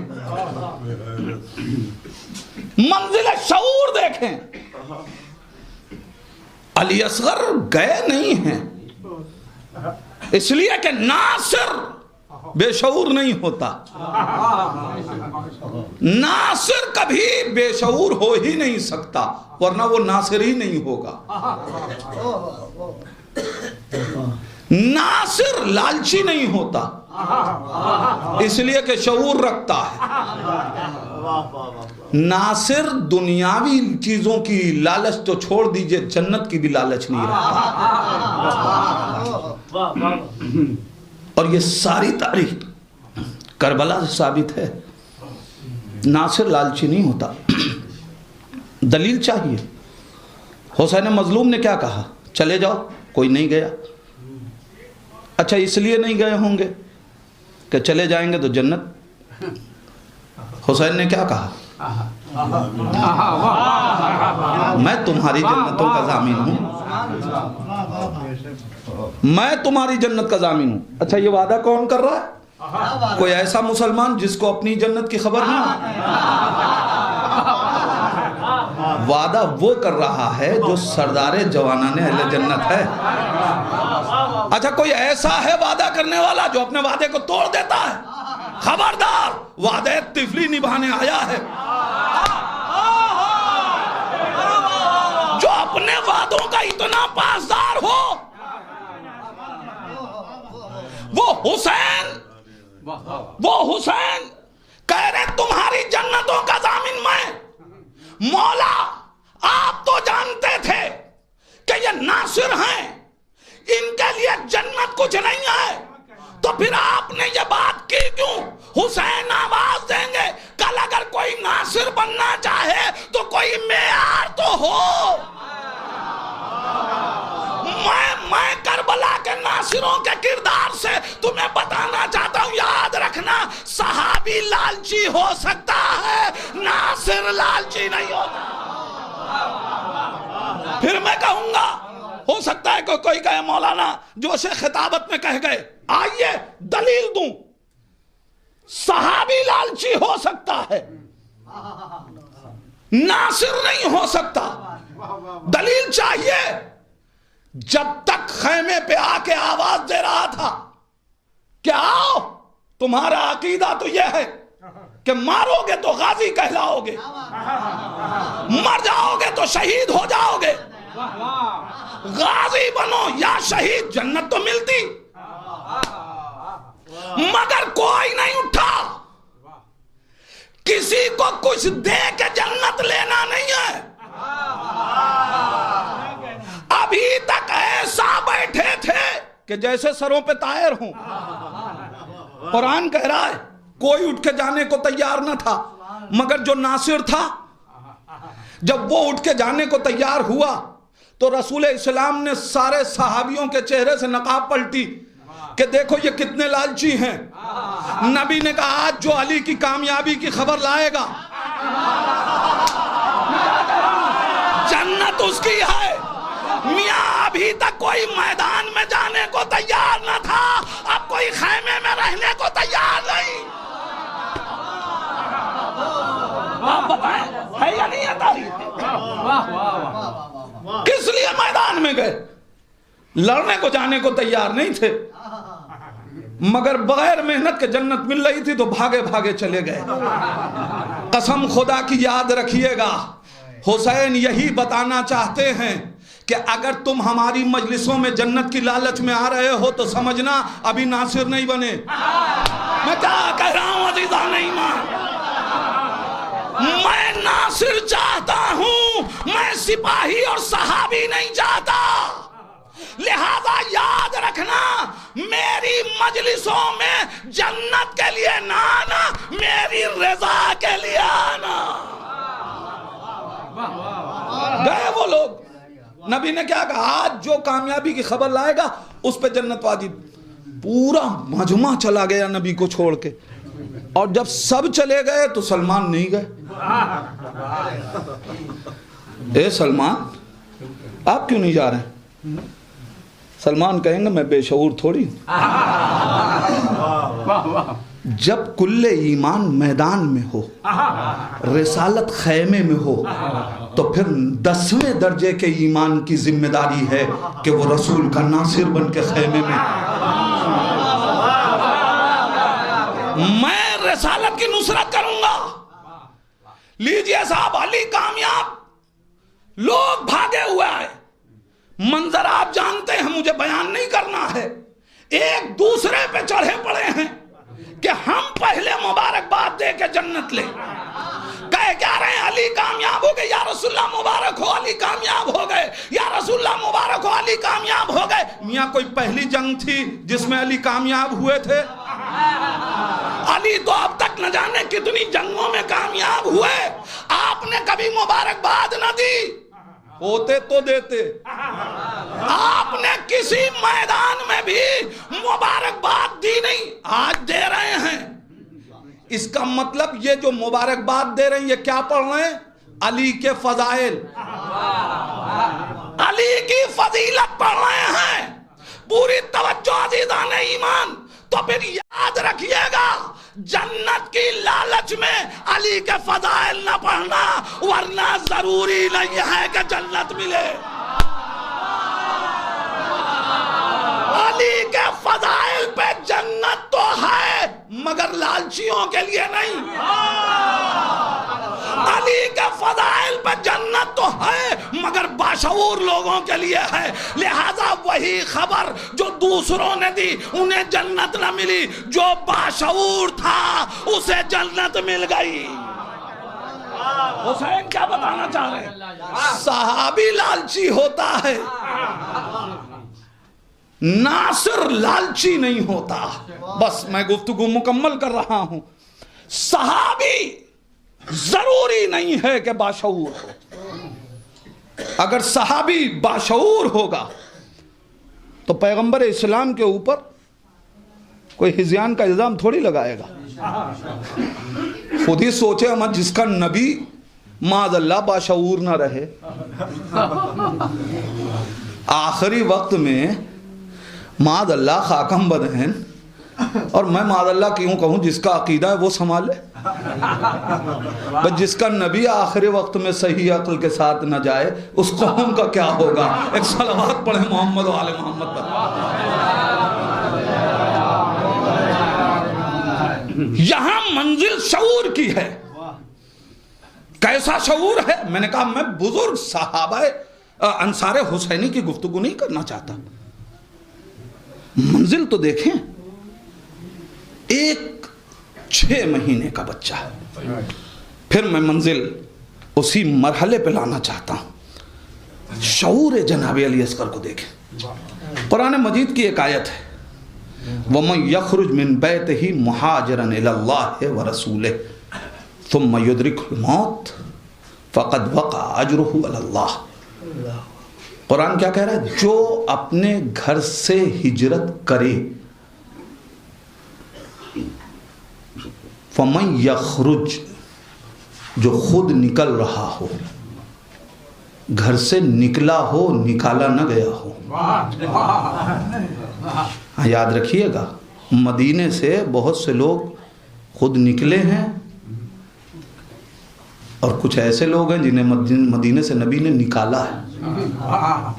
منزل شعور دیکھیں۔ علی اصغر گئے نہیں ہیں اس لیے کہ ناصر بے شعور نہیں ہوتا، ناصر کبھی بے شعور ہو ہی نہیں سکتا، ورنہ وہ ناصر ہی نہیں ہوگا۔ ناصر لالچی نہیں ہوتا اس لیے کہ شعور رکھتا ہے، ناصر دنیاوی چیزوں کی لالچ تو چھوڑ دیجئے، جنت کی بھی لالچ نہیں رکھتا۔ اور یہ ساری تاریخ کربلا سے ثابت ہے، ناصر لالچی نہیں ہوتا۔ دلیل چاہیے، حسین مظلوم نے کیا کہا؟ چلے جاؤ، کوئی نہیں گیا۔ اچھا اس لیے نہیں گئے ہوں گے کہ چلے جائیں گے تو جنت؟ حسین نے کیا کہا؟ میں تمہاری جنتوں کا ضامن ہوں، میں تمہاری جنت کا ضامن ہوں۔ اچھا یہ وعدہ کون کر رہا ہے؟ کوئی ایسا مسلمان جس کو اپنی جنت کی خبر نہ ہو؟ وعدہ وہ کر رہا ہے جو سردار جوانان اہل جنت ہے۔ اچھا کوئی ایسا ہے وعدہ کرنے والا جو اپنے وعدے کو توڑ دیتا ہے؟ خبردار، وعدے طفلی نبھانے آیا ہے۔ جو اپنے وعدوں کا اتنا پاسدار ہو، وہ حسین کہہ رہے تمہاری جنتوں کا ضامن میں۔ مولا آپ تو جانتے تھے کہ یہ ناصر ہیں، ان کے لیے جنت کچھ نہیں ہے، تو پھر آپ نے یہ بات کی کیوں؟ حسین آواز دیں گے، کل اگر کوئی ناصر بننا چاہے تو کوئی معیار تو ہو۔ میں کربلا کے ناصروں کے کردار سے تمہیں بتانا چاہتا ہوں، یاد رکھنا صحابی لالچی ہو سکتا ہے، ناصر لالچی نہیں ہوتا۔ پھر میں کہوں گا ہو سکتا ہے کہ کوئی کہے مولانا جوش خطابت میں کہہ گئے، آئیے دلیل دوں، صحابی لالچی ہو سکتا ہے، ناصر نہیں ہو سکتا۔ دلیل چاہیے؟ جب تک خیمے پہ آ کے آواز دے رہا تھا کہ آؤ، تمہارا عقیدہ تو یہ ہے کہ مارو گے تو غازی کہلاؤ گے، مر جاؤ گے تو شہید ہو جاؤ گے، غازی بنو یا شہید، جنت تو ملتی، مگر کوئی نہیں اٹھا۔ کسی کو کچھ دے کے جنت لینا نہیں ہے۔ ابھی تک ایسا بیٹھے تھے کہ جیسے سروں پہ طائر ہوں۔ قرآن کہہ رہا ہے کوئی اٹھ کے جانے کو تیار نہ تھا، مگر جو ناصر تھا جب وہ اٹھ کے جانے کو تیار ہوا تو رسول اسلام نے سارے صحابیوں کے چہرے سے نقاب پلٹی کہ دیکھو یہ کتنے لالچی ہیں۔ نبی نے کہا آج جو علی کی کامیابی کی خبر لائے گا جنت اس کی ہے۔ میاں ابھی تک کوئی میدان میں جانے کو تیار نہ تھا، اب کوئی خیمے میں رہنے کو تیار نہیں۔ آپ بتائیں ہے یا نہیں ہے تاریخ؟ کس لیے میدان میں گئے؟ لڑنے کو جانے کو تیار نہیں تھے، مگر بغیر محنت کے جنت مل رہی تھی تو بھاگے بھاگے چلے گئے۔ قسم خدا کی یاد رکھیے گا، حسین یہی بتانا چاہتے ہیں کہ اگر تم ہماری مجلسوں میں جنت کی لالچ میں آ رہے ہو تو سمجھنا ابھی ناصر نہیں بنے۔ میں کیا کہہ رہا ہوں عزیزان ایمان؟ میں ناصر چاہتا ہوں، میں سپاہی اور صحابی نہیں چاہتا۔ لہذا یاد رکھنا، میری مجلسوں میں جنت کے لیے نہ آنا، میری رضا کے لیے آنا۔ گئے وہ لوگ، نبی نے کیا کہا آج جو کامیابی کی خبر لائے گا اس پہ جنت واجب۔ پورا مجمع چلا گیا نبی کو چھوڑ کے، اور جب سب چلے گئے تو سلمان نہیں گئے۔ اے سلمان آپ کیوں نہیں جا رہے ہیں؟ سلمان کہیں گے میں بے شعور تھوڑی ہوں۔ جب کل ایمان میدان میں ہو، رسالت خیمے میں ہو، تو پھر 10ویں درجے کے ایمان کی ذمہ داری ہے کہ وہ رسول کا ناصر بن کے خیمے میں۔ میں رسالت کی نصرت کروں گا۔ لیجئے صاحب علی کامیاب، لوگ بھاگے ہوئے آئے، منظر آپ جانتے ہیں، مجھے بیان نہیں کرنا ہے، ایک دوسرے پہ چڑھے پڑے ہیں کہ ہم پہلے مبارکباد دے کے جنت لیں۔ کہے کیا رہے ہیں علی کامیاب ہو گئے، یا رسول اللہ مبارک ہو علی کامیاب ہو گئے، یا رسول اللہ مبارک ہو علی کامیاب ہو گئے۔ میاں کوئی پہلی جنگ تھی جس میں علی کامیاب ہوئے تھے؟ علی تو اب تک نہ جانے کتنی جنگوں میں کامیاب ہوئے، آپ نے کبھی مبارکباد نہ دی؟ ہوتے تو دیتے۔ آپ نے کسی میدان میں بھی مبارکباد دی نہیں، آج دے رہے ہیں۔ اس کا مطلب یہ جو مبارکباد دے رہے ہیں یہ کیا پڑھ رہے ہیں؟ علی کے فضائل، علی کی فضیلت پڑھ رہے ہیں۔ پوری توجہ عزیزان ایمان۔ تو پھر یاد رکھیے گا، جنت کی لالچ میں علی کے فضائل نہ پڑھنا، ورنہ ضروری نہیں ہے کہ جنت ملے۔ علی کے فضائل پہ جنت تو ہے مگر لالچیوں کے لیے نہیں۔ علی کے فضائل پہ جنت تو ہے مگر باشعور لوگوں کے لیے ہے۔ لہذا وہی خبر جو دوسروں نے دی انہیں جنت نہ ملی، جو باشعور تھا اسے جنت مل گئی۔ حسین کیا بتانا چاہ رہے ہیں؟ صحابی لالچی ہوتا ہے، ناصر لالچی نہیں ہوتا۔ بس میں گفتگو مکمل کر رہا ہوں۔ صحابی ضروری نہیں ہے کہ باشعور ہو۔ اگر صحابی باشعور ہوگا تو پیغمبر اسلام کے اوپر کوئی ہذیان کا الزام تھوڑی لگائے گا۔ خود ہی سوچے ہم جس کا نبی معاذ اللہ باشعور نہ رہے۔ آخری وقت میں معاذ اللہ خاکم بدہن، اور میں معاذ اللہ کیوں کہوں، جس کا عقیدہ ہے وہ سنبھالے، بس جس کا نبی آخری وقت میں صحیح عقل کے ساتھ نہ جائے اس قوم کا کیا ہوگا؟ ایک صلوات پڑھیں محمد و آل محمد پر۔ یہاں منزل شعور کی ہے۔ کیسا شعور ہے؟ میں نے کہا میں بزرگ صحابہ انصار حسینی کی گفتگو نہیں کرنا چاہتا، منزل تو دیکھیں۔ ایک 6 مہینے کا بچہ ہے، پھر میں منزل اسی مرحلے پہ لانا چاہتا ہوں۔ شعور جناب علی اصغر کو دیکھیں۔ قرآن مجید کی ایک آیت ہے، وَمَنْ يَخْرُجْ مِنْ بَيْتِهِ مُحَاجِرًا إِلَى اللَّهِ وَرَسُولِهِ ثُمَّ يُدْرِكْهُ الْمَوْتُ فَقَدْ وَقَعَ أَجْرُهُ عَلَى اللَّهِ۔ قرآن کیا کہہ رہا ہے؟ جو اپنے گھر سے ہجرت کرے، فَمَنْ يَخْرُجْ، جو خود نکل رہا ہو، گھر سے نکلا ہو، نکالا نہ گیا ہو۔ یاد رکھیے گا، مدینے سے بہت سے لوگ خود نکلے ہیں، اور کچھ ایسے لوگ ہیں جنہیں مدینے سے نبی نے نکالا ہے۔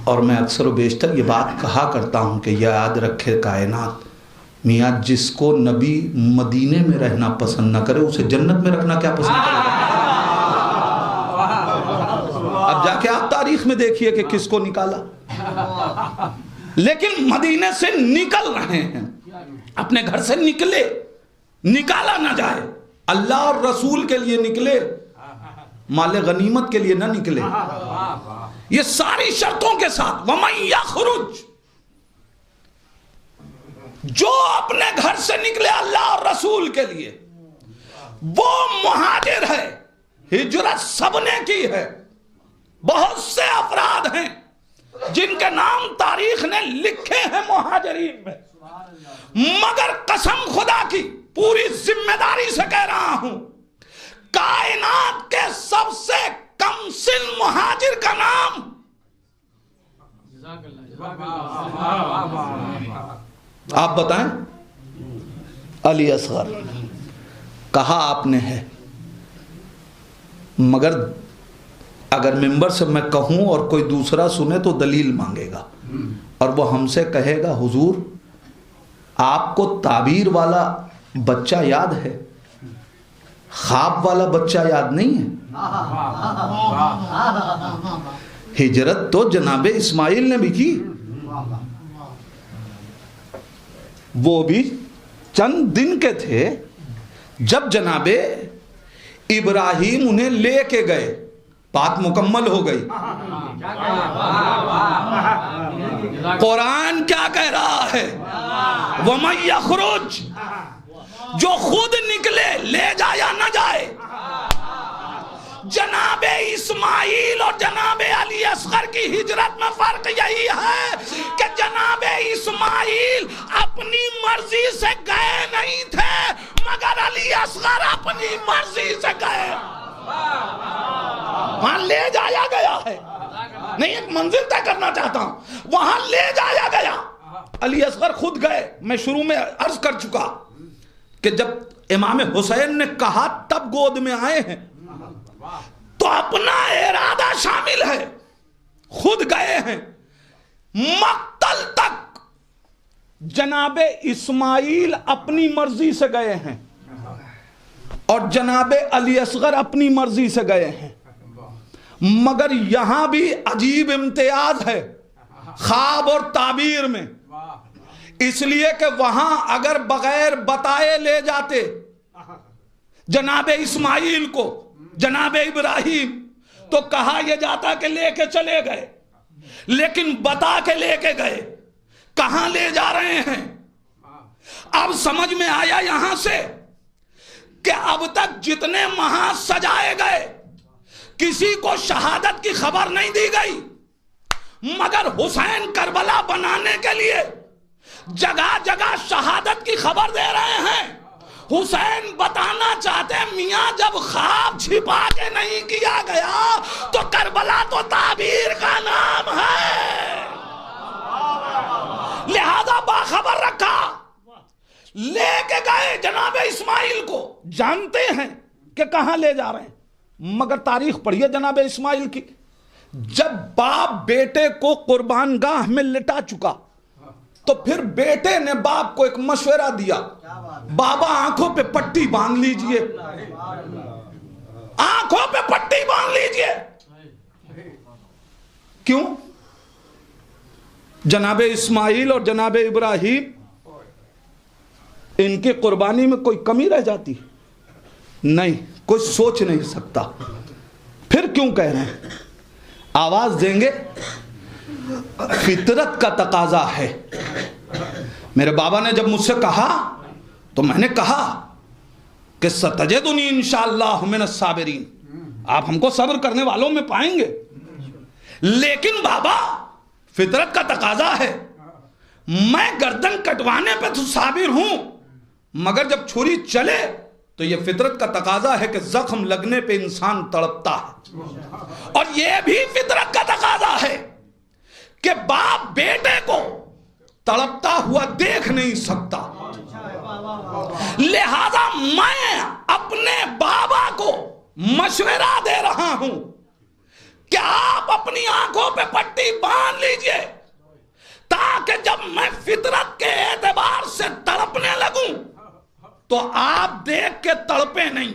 اور میں اکثر و بیشتر یہ بات کہا کرتا ہوں کہ یاد رکھے کائنات، میاں جس کو نبی مدینے میں رہنا پسند نہ کرے اسے جنت میں رکھنا کیا پسند کرے گا؟ اب جا کے آپ تاریخ میں دیکھیے کہ کس کو نکالا، لیکن مدینے سے نکل رہے ہیں، اپنے گھر سے نکلے، نکالا نہ جائے، اللہ اور رسول کے لیے نکلے، مال غنیمت کے لیے نہ نکلے، یہ ساری شرطوں کے ساتھ۔ وَمَنْ يَخْرُجْ، جو اپنے گھر سے نکلے اللہ اور رسول کے لیے، وہ مہاجر ہے۔ ہجرت سب نے کی ہے، بہت سے افراد ہیں جن کے نام تاریخ نے لکھے ہیں مہاجرین میں، مگر قسم خدا کی پوری ذمہ داری سے کہہ رہا ہوں، کائنات کے سب سے کم سن مہاجر کا نام آپ بتائیں؟ علی اصغر۔ کہا آپ نے ہے، مگر اگر ممبر سے میں کہوں اور کوئی دوسرا سنے تو دلیل مانگے گا، اور وہ ہم سے کہے گا حضور آپ کو تعبیر والا بچہ یاد ہے، خواب والا بچہ یاد نہیں ہے؟ ہجرت تو جناب اسماعیل نے بھی کی، وہ بھی چند دن کے تھے جب جناب ابراہیم انہیں لے کے گئے، بات مکمل ہو گئی۔ قرآن کیا کہہ رہا ہے؟ وَمَنْ يَخْرُجْ، جو خود نکلے، لے جائے یا نہ جائے۔ جناب اسماعیل اور جناب علی اصغر کی ہجرت میں فرق یہی ہے کہ جناب اسماعیل اپنی مرضی سے گئے نہیں تھے، مگر علی اصغر اپنی مرضی سے گئے، وہاں لے جایا گیا ہے۔ نہیں، ایک منزل طے کرنا چاہتا ہوں، وہاں لے جایا گیا۔ علی اصغر خود گئے، میں شروع میں عرض کر چکا کہ جب امام حسین نے کہا تب گود میں آئے ہیں، تو اپنا ارادہ شامل ہے، خود گئے ہیں۔ مقتل تک جناب اسماعیل اپنی مرضی سے گئے ہیں، اور جناب علی اصغر اپنی مرضی سے گئے ہیں، مگر یہاں بھی عجیب امتیاز ہے خواب اور تعبیر میں، اس لیے کہ وہاں اگر بغیر بتائے لے جاتے جناب اسماعیل کو، جناب ابراہیم، تو کہا یہ جاتا کہ لے کے چلے گئے، لیکن بتا کے لے کے گئے، کہاں لے جا رہے ہیں؟ اب سمجھ میں آیا یہاں سے کہ اب تک جتنے محاذ سجائے گئے کسی کو شہادت کی خبر نہیں دی گئی، مگر حسین کربلا بنانے کے لیے جگہ جگہ شہادت کی خبر دے رہے ہیں۔ حسین بتانا چاہتے ہیں میاں جب خواب چھپا کے نہیں کیا گیا تو کربلا تو تعبیر کا نام ہے۔ لہذا باخبر رکھا، لے کے گئے جناب اسماعیل کو، جانتے ہیں کہ کہاں لے جا رہے ہیں، مگر تاریخ پڑھیے جناب اسماعیل کی، جب باپ بیٹے کو قربان گاہ میں لٹا چکا تو پھر بیٹے نے باپ کو ایک مشورہ دیا، بابا آنکھوں پہ پٹی باندھ لیجئے، آنکھوں پہ پٹی باندھ لیجئے۔ کیوں؟ جناب اسماعیل اور جناب ابراہیم ان کی قربانی میں کوئی کمی رہ جاتی؟ نہیں، کوئی سوچ نہیں سکتا۔ پھر کیوں کہہ رہے ہیں؟ آواز دیں گے، فطرت کا تقاضا ہے۔ میرے بابا نے جب مجھ سے کہا تو میں نے کہا کہ ستجدنی انشاءاللہ من الصابرین، آپ ہم کو صبر کرنے والوں میں پائیں گے۔ لیکن بابا فطرت کا تقاضا ہے، میں گردن کٹوانے پہ تو صابر ہوں، مگر جب چھری چلے تو یہ فطرت کا تقاضا ہے کہ زخم لگنے پہ انسان تڑپتا ہے، اور یہ بھی فطرت کا تقاضا ہے کہ باپ بیٹے کو تڑپتا ہوا دیکھ نہیں سکتا۔ لہذا میں اپنے بابا کو مشورہ دے رہا ہوں کہ آپ اپنی آنکھوں پہ پٹی باندھ لیجئے، تاکہ جب میں فطرت کے اعتبار سے تڑپنے لگوں تو آپ دیکھ کے تڑپے نہیں۔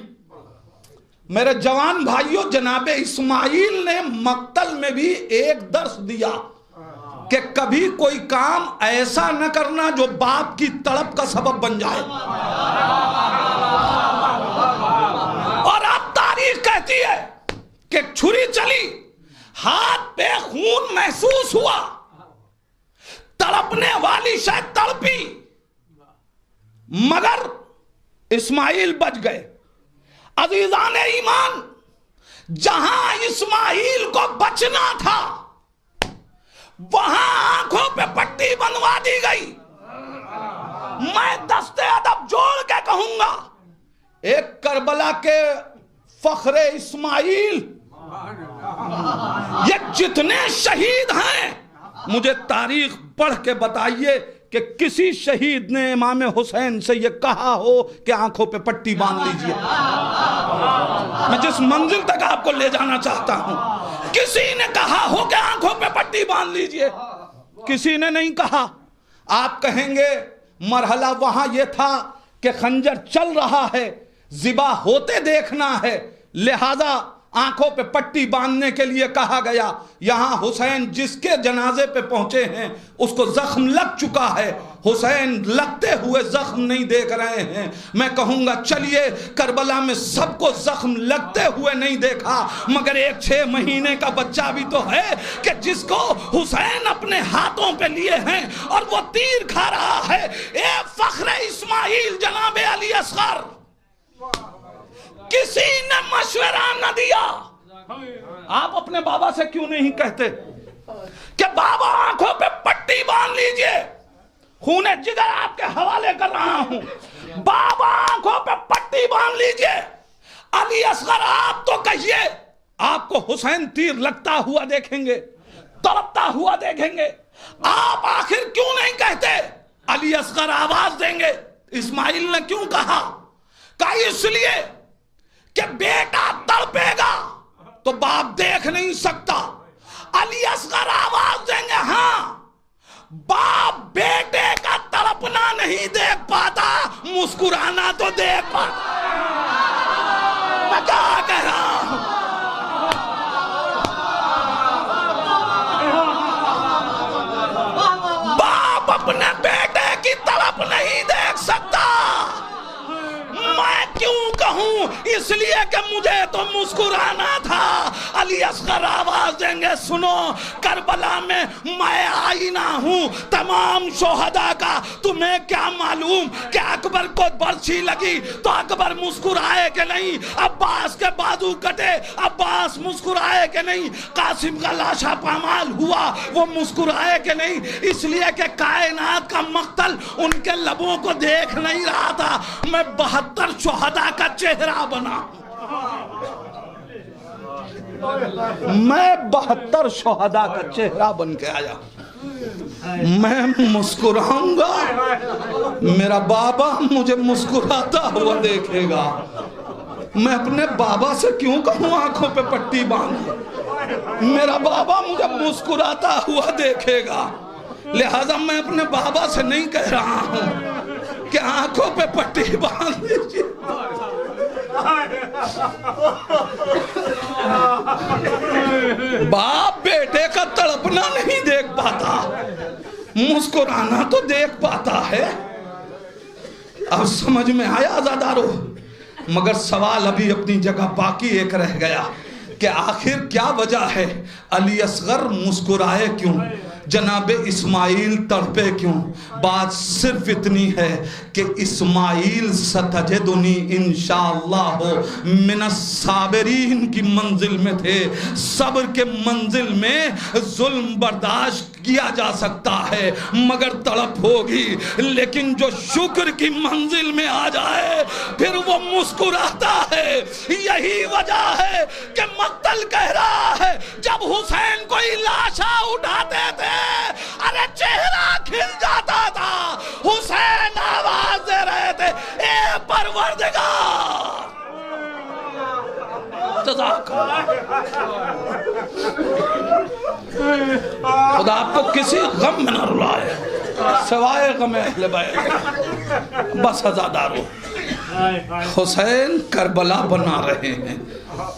میرے جوان بھائیوں، جناب اسماعیل نے مقتل میں بھی ایک درس دیا کہ کبھی کوئی کام ایسا نہ کرنا جو باپ کی تڑپ کا سبب بن جائے۔ اور اب تاریخ کہتی ہے کہ چھری چلی، ہاتھ پہ خون محسوس ہوا، تڑپنے والی شاید تڑپی، مگر اسماعیل بچ گئے۔ عزیزان ایمان، جہاں اسماعیل کو بچنا تھا وہاں آنکھوں پہ پٹی بنوا دی گئی۔ میں دستے ادب جوڑ کے کہوں گا، ایک کربلا کے فخر اسماعیل، یہ جتنے شہید ہیں مجھے تاریخ پڑھ کے بتائیے کہ کسی شہید نے امام حسین سے یہ کہا ہو کہ آنکھوں پہ پٹی باندھ لیجئے۔ میں جس منزل تک آپ کو لے جانا چاہتا ہوں، کسی نے کہا ہو کہ آنکھوں پہ پٹی باندھ لیجئے؟ کسی نے نہیں کہا۔ آپ کہیں گے مرحلہ وہاں یہ تھا کہ خنجر چل رہا ہے، ذبح ہوتے دیکھنا ہے، لہذا آنکھوں پہ پٹی باندھنے کے لیے کہا گیا۔ یہاں حسین جس کے جنازے پہ پہنچے ہیں اس کو زخم لگ چکا ہے، حسین لگتے ہوئے زخم نہیں دیکھ رہے ہیں۔ میں کہوں گا چلیے، کربلا میں سب کو زخم لگتے ہوئے نہیں دیکھا، مگر ایک 6 مہینے کا بچہ بھی تو ہے کہ جس کو حسین اپنے ہاتھوں پہ لیے ہیں اور وہ تیر کھا رہا ہے۔ اے فخر اسماعیل جناب علی اصغر، کسی نے مشورہ نہ دیا۔ آپ اپنے بابا سے کیوں نہیں کہتے کہ بابا آنکھوں پہ پٹی باندھ لیجئے؟ خون جگر آپ کے حوالے کر رہا ہوں، بابا آنکھوں پہ پٹی باندھ لیجئے۔ علی اصغر آپ تو کہیے، آپ کو حسین تیر لگتا ہوا دیکھیں گے، تڑپتا ہوا دیکھیں گے، آپ آخر کیوں نہیں کہتے؟ علی اصغر آواز دیں گے، اسماعیل نے کیوں کہا اس لیے کہ بیٹا تڑپے گا تو باپ دیکھ نہیں سکتا۔ علی اصغر آواز دیں گے، ہاں باپ بیٹے کا تڑپنا نہیں دیکھ پاتا، مسکرانا تو دیکھ پاتا۔ میں کیا کہہ رہا ہوں؟ باپ اپنے بیٹے کی تڑپ نہیں دیکھ سکتا۔ میں کیوں کہوں؟ اس لیے کہ مجھے تو مسکرانا تھا۔ علی اصغر آواز دیں گے، سنو کربلا میں میں آئینہ ہوں تمام شہداء کا، تمہیں کیا معلوم کہ اکبر کو برچھی لگی تو اکبر مسکرائے کہ نہیں، عباس کے بازو کٹے عباس مسکرائے کہ نہیں، قاسم کا لاشا پامال ہوا وہ مسکرائے کہ نہیں، اس لیے کہ کائنات کا مقتل ان کے لبوں کو دیکھ نہیں رہا تھا، میں 72 شہداء کا چہرہ بنا، میں 72 شہداء کا چہرہ بن کے آیا۔ میں مسکراؤں گا، میرا بابا مجھے مسکراتا ہوا دیکھے گا۔ میں اپنے بابا سے کیوں کہوں آنکھوں پہ پٹی باندھ، میرا بابا مجھے مسکراتا ہوا دیکھے گا، لہذا میں اپنے بابا سے نہیں کہہ رہا ہوں کہ آنکھوں پہ پٹی باندھ دیجیے۔ باپ بیٹے کا تڑپنا نہیں دیکھ پاتا، مسکرانا تو دیکھ پاتا ہے۔ اب سمجھ میں آیا عزادارو؟ مگر سوال ابھی اپنی جگہ باقی ایک رہ گیا کہ آخر کیا وجہ ہے علی اصغر مسکرائے کیوں، جناب اسماعیل تڑپے کیوں؟ بات صرف اتنی ہے کہ اسماعیل ستجدنی انشاءاللہ من الصابرین کی منزل میں تھے۔ صبر کے منزل میں ظلم برداشت کیا جا سکتا ہے مگر تڑپ ہوگی، لیکن جو شکر کی منزل میں آ جائے پھر وہ مسکراتا ہے۔ یہی وجہ ہے کہ مقتل کہہ رہا ہے جب حسین کوئی لاشا اٹھاتے تھے ارے چہرہ کھل جاتا تھا، حسین آواز دے رہے تھے اے پروردگار جزاک خدا آپ کو کسی غم میں نہ رلائے سوائے غم اہل بیت۔ بس عزادارو، حسین کربلا بنا رہے ہیں،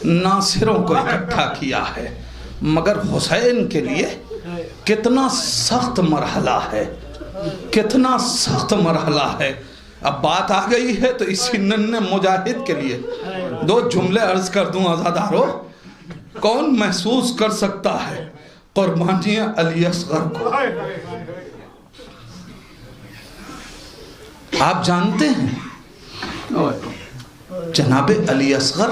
ناصروں کو اکٹھا کیا ہے، مگر حسین کے لیے کتنا سخت مرحلہ ہے، کتنا سخت مرحلہ ہے۔ اب بات آ گئی ہے تو اسی ننھے مجاہد کے لیے دو جملے عرض کر دوں عزادارو۔ کون محسوس کر سکتا ہے قربانی علی اصغر کو؟ آپ جانتے ہیں جناب علی اصغر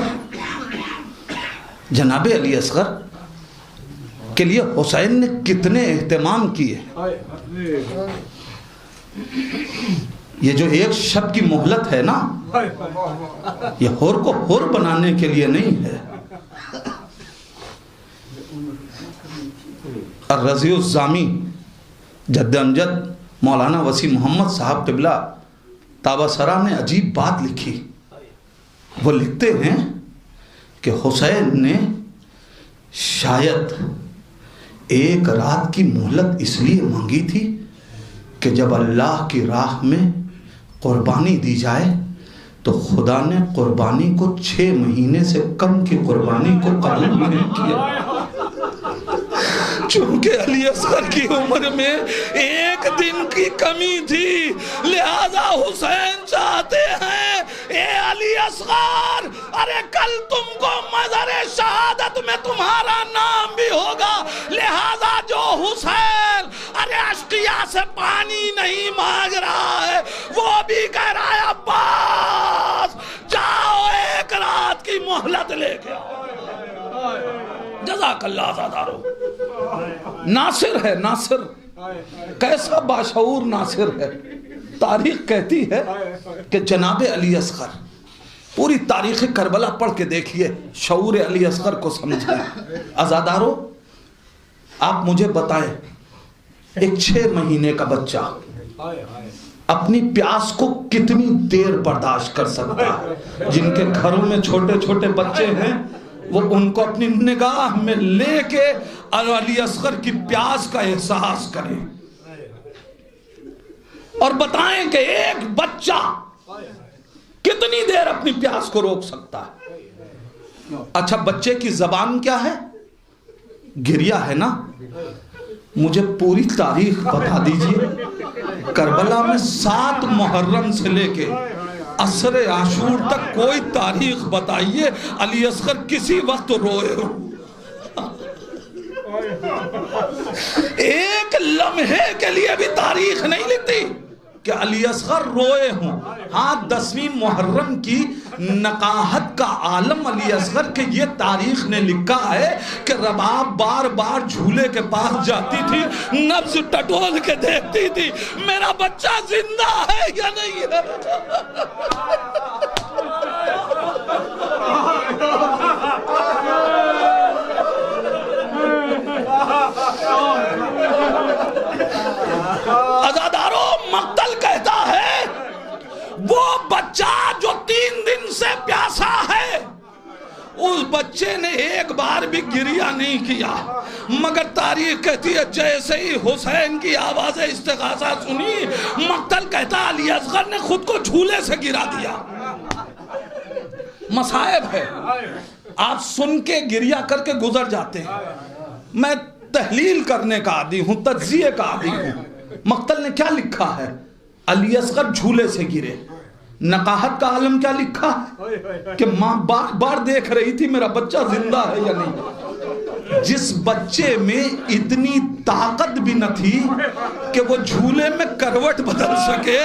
کے لیے حسین نے کتنے اہتمام کیے۔ یہ جو ایک شب کی مہلت ہے نا، یہ ہور کو ہور بنانے کے لیے نہیں ہے۔ الرضی الزامی جد امجد مولانا وسیع محمد صاحب قبلہ تابہ سرا نے عجیب بات لکھی۔ وہ لکھتے ہیں کہ حسین نے شاید ایک رات کی مہلت اس لیے مانگی تھی کہ جب اللہ کی راہ میں قربانی دی جائے تو خدا نے قربانی کو 6 مہینے سے کم کی قربانی کو قبول نہیں کیا۔ چونکہ علی اصغر کی عمر میں 1 دن کی کمی تھی، لہذا حسین چاہتے ہیں اے علی اصغر، ارے کل تم کو مزار شہادت میں تمہارا نام بھی ہوگا، لہذا جو حسین ارے اشقیاء سے پانی نہیں مانگ رہا ہے وہ بھی کہہ رہا ہے عباس جاؤ 1 رات کی مہلت لے کے آؤ۔ جزاک اللہ عزادارو۔ ناصر ہے، ناصر کیسا باشعور ناصر ہے۔ تاریخ کہتی ہے کہ جناب علی اصغر، پوری تاریخ کربلا پڑھ کے دیکھیے، شعور علی اصغر کو سمجھیں۔ عزادارو آپ مجھے بتائیں، ایک 6 مہینے کا بچہ اپنی پیاس کو کتنی دیر برداشت کر سکتا ہے؟ جن کے گھروں میں چھوٹے چھوٹے بچے ہیں وہ ان کو اپنی نگاہ میں لے کے علی اصغر کی پیاس کا احساس کریں اور بتائیں کہ ایک بچہ کتنی دیر اپنی پیاس کو روک سکتا ہے۔ اچھا بچے کی زبان کیا ہے؟ گریہ ہے نا؟ مجھے پوری تاریخ بتا دیجئے، کربلا میں 7 محرم سے لے کے عصر عاشور تک کوئی تاریخ بتائیے علی اصغر کسی وقت روئے ہو؟ ایک لمحے کے لیے بھی تاریخ نہیں لکھتی کہ علی اصغر روئے ہوں۔ ہاں 10ویں محرم کی نقاہت کا عالم علی اصغر کے یہ تاریخ نے لکھا ہے کہ رباب بار بار جھولے کے پاس جاتی تھی، نبض ٹٹول کے دیکھتی تھی میرا بچہ زندہ ہے یا نہیں ہے۔ بچے نے ایک بار بھی گریہ نہیں کیا، مگر تاریخ کہتی ہے جیسے ہی حسین کی آواز استغاثہ سنی، مقتل کہتا علی اصغر نے خود کو جھولے سے گرا دیا۔ مصائب ہے، آپ سن کے گریہ کر کے گزر جاتے ہیں۔ میں تحلیل کرنے کا عادی ہوں، تجزیے کا عادی ہوں۔ مقتل نے کیا لکھا ہے؟ علی اصغر جھولے سے گرے۔ نقاہت کا عالم کیا لکھا ہے کہ ماں بار بار دیکھ رہی تھی میرا بچہ زندہ ہے یا نہیں۔ جس بچے میں اتنی طاقت بھی نہ تھی کہ وہ جھولے میں کروٹ بدل سکے،